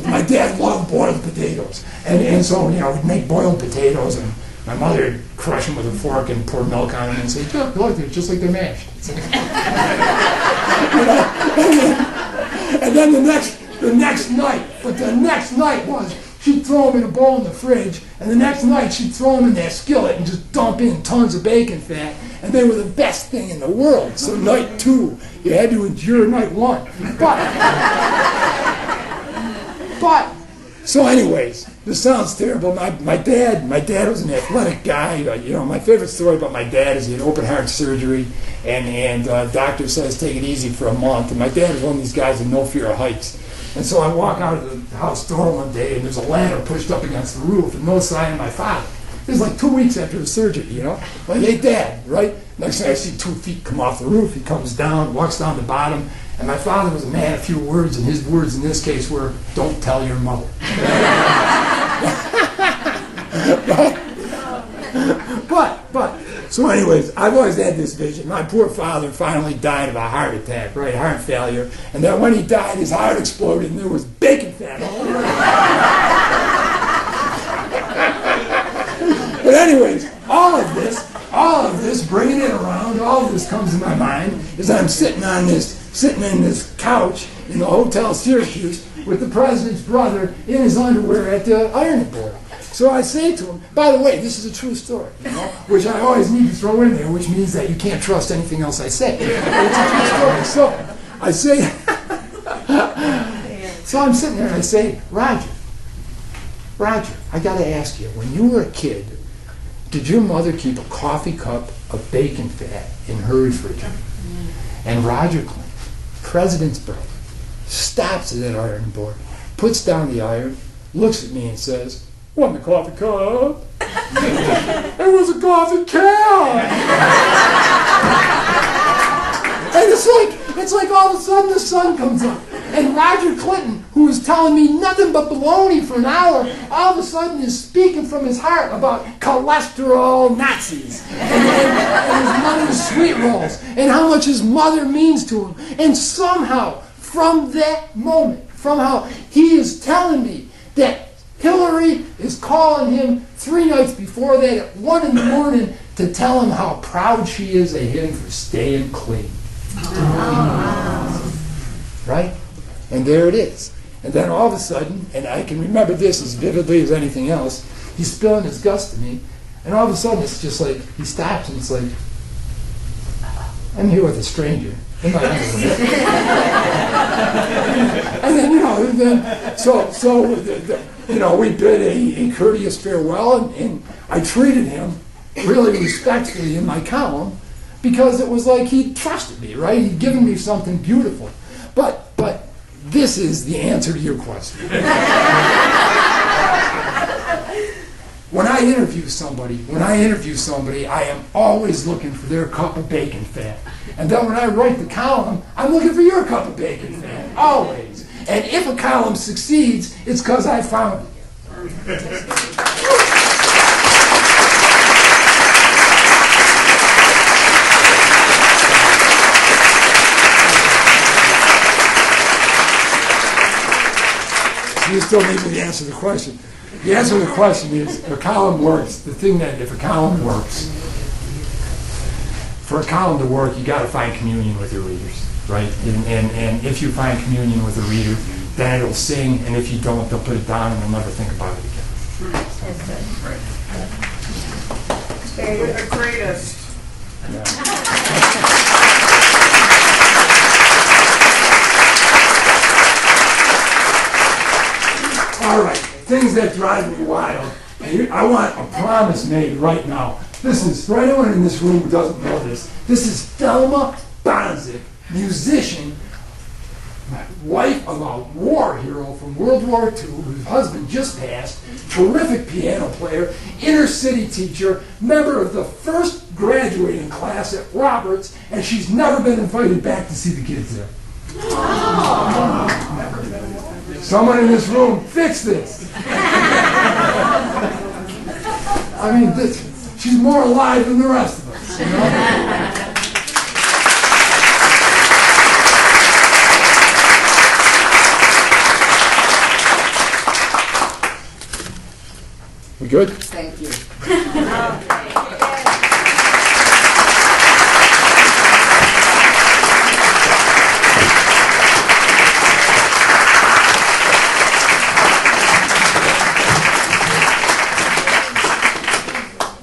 Speaker 2: My dad loved boiled potatoes. And so, we'd make boiled potatoes, and my mother would crush them with a fork and pour milk on them and say, look, they're just like they're mashed. And then the next night was she'd throw them in a bowl in the fridge, and the next night she'd throw them in that skillet and just dump in tons of bacon fat, and they were the best thing in the world. So night 2, you had to endure night 1. But so anyways, this sounds terrible. My dad was an athletic guy. My favorite story about my dad is he had open heart surgery, and doctor says take it easy for a month. And my dad was one of these guys with no fear of heights. And so I walk out of the house door one day, and there's a ladder pushed up against the roof, and no sign of my father. It was like 2 weeks after the surgery, Like, hey, Dad, right? Next thing I see 2 feet come off the roof. He comes down, walks down the bottom, and my father was a man of few words, and his words in this case were, don't tell your mother. So anyways, I've always had this vision. My poor father finally died of a heart attack, right? Heart failure. And then when he died, his heart exploded, and there was bacon fat all over it. But anyways, all of this, bringing it around, all of this comes to my mind as I'm sitting in this couch in the Hotel Syracuse with the president's brother in his underwear at the ironing board. So I say to him, by the way, this is a true story, which I always need to throw in there, which means that you can't trust anything else I say. But it's a true story. So I say, so I'm sitting there and I say, Roger, Roger, I got to ask you, when you were a kid, did your mother keep a coffee cup of bacon fat in her refrigerator? And Roger Clinton, President's brother, stops at that iron board, puts down the iron, looks at me and says, "Wasn't a coffee cup. It was a coffee can." And it's like all of a sudden the sun comes up. And Roger Clinton, who was telling me nothing but baloney for an hour, all of a sudden is speaking from his heart about cholesterol Nazis and his mother's sweet rolls and how much his mother means to him. And somehow, from that moment, he is telling me that Hillary is calling him 3 nights before that at 1 in the morning to tell him how proud she is of him for staying clean. Right? And there it is. And then all of a sudden, and I can remember this as vividly as anything else, he's spilling his guts to me, and all of a sudden it's just like, he stops and it's like, I'm here with a stranger in my underwear. And then, we bid a courteous farewell, and I treated him really respectfully in my column, because it was like he trusted me, right? He'd given me something beautiful. But this is the answer to your question. When I interview somebody, I am always looking for their cup of bacon fat. And then when I write the column, I'm looking for your cup of bacon fat, always. And if a column succeeds, it's because I found it. You still need me to answer the question. The answer to the question is, if a column works, for a column to work, you got to find communion with your readers, right? And if you find communion with a reader, then it'll sing, and if you don't, they'll put it down and they'll never think about it again.
Speaker 13: That's good.
Speaker 4: Right. You're the greatest.
Speaker 2: Yeah. All right, things that drive me wild. I want a promise made right now. This is, for anyone in this room who doesn't know this, this is Thelma Bonzik, musician, wife of a war hero from World War II, whose husband just passed, terrific piano player, inner city teacher, member of the first graduating class at Roberts, and she's never been invited back to see the kids there. Someone in this room, fix this. I mean, she's more alive than the rest of us, you know? We good?
Speaker 1: Thank you.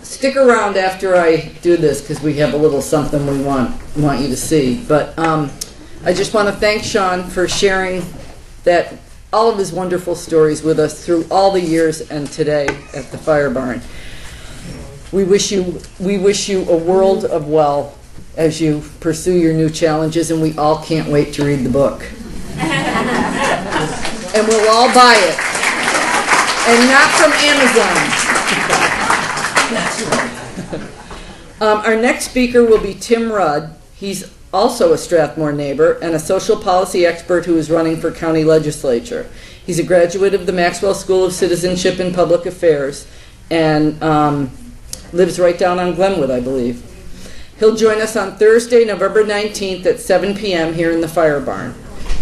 Speaker 1: Stick around after I do this, because we have a little something we want you to see. But I just want to thank Sean for sharing all of his wonderful stories with us through all the years and today at the Firebarn. We wish you a world of well as you pursue your new challenges, and we all can't wait to read the book. And we'll all buy it, and not from Amazon. Our next speaker will be Tim Rudd. He's also a Strathmore neighbor and a social policy expert who is running for county legislature. He's a graduate of the Maxwell School of Citizenship and Public Affairs and lives right down on Glenwood, I believe. He'll join us on Thursday, November 19th at 7 p.m. here in the Firebarn.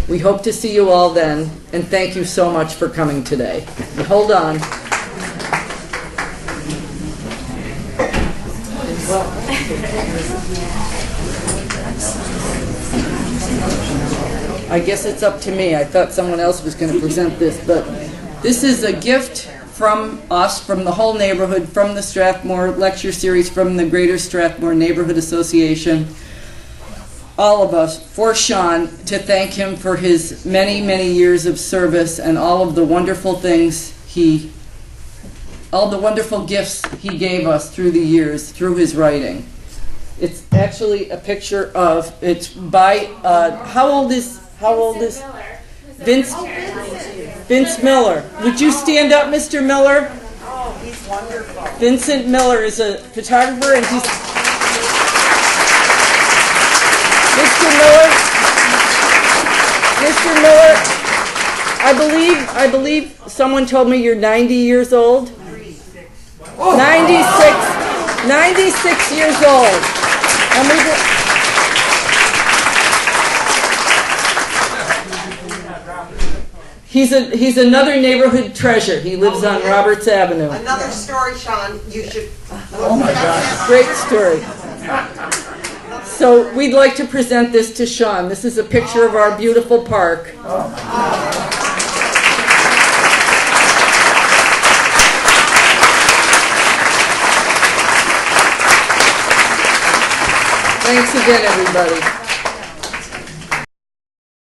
Speaker 1: We hope to see you all then, and thank you so much for coming today. And hold on. I guess it's up to me. I thought someone else was going to present this, but this is a gift from us, from the whole neighborhood, from the Strathmore lecture series, from the Greater Strathmore Neighborhood Association, all of us, for Sean, to thank him for his many, many years of service and all of the wonderful things he all the wonderful gifts he gave us through the years, through his writing. It's actually a picture of, it's by, how old is Vince Miller. Would you stand up, Mr. Miller?
Speaker 9: Oh, he's wonderful.
Speaker 1: Vincent Miller is a photographer, and he's Mr. Miller, I believe someone told me you're 90 years old. 96 years old. And he's another neighborhood treasure. He lives on Roberts Avenue.
Speaker 9: Another story, Sean, you should...
Speaker 1: Oh my gosh, great story. So we'd like to present this to Sean. This is a picture of our beautiful park. Thanks again, everybody.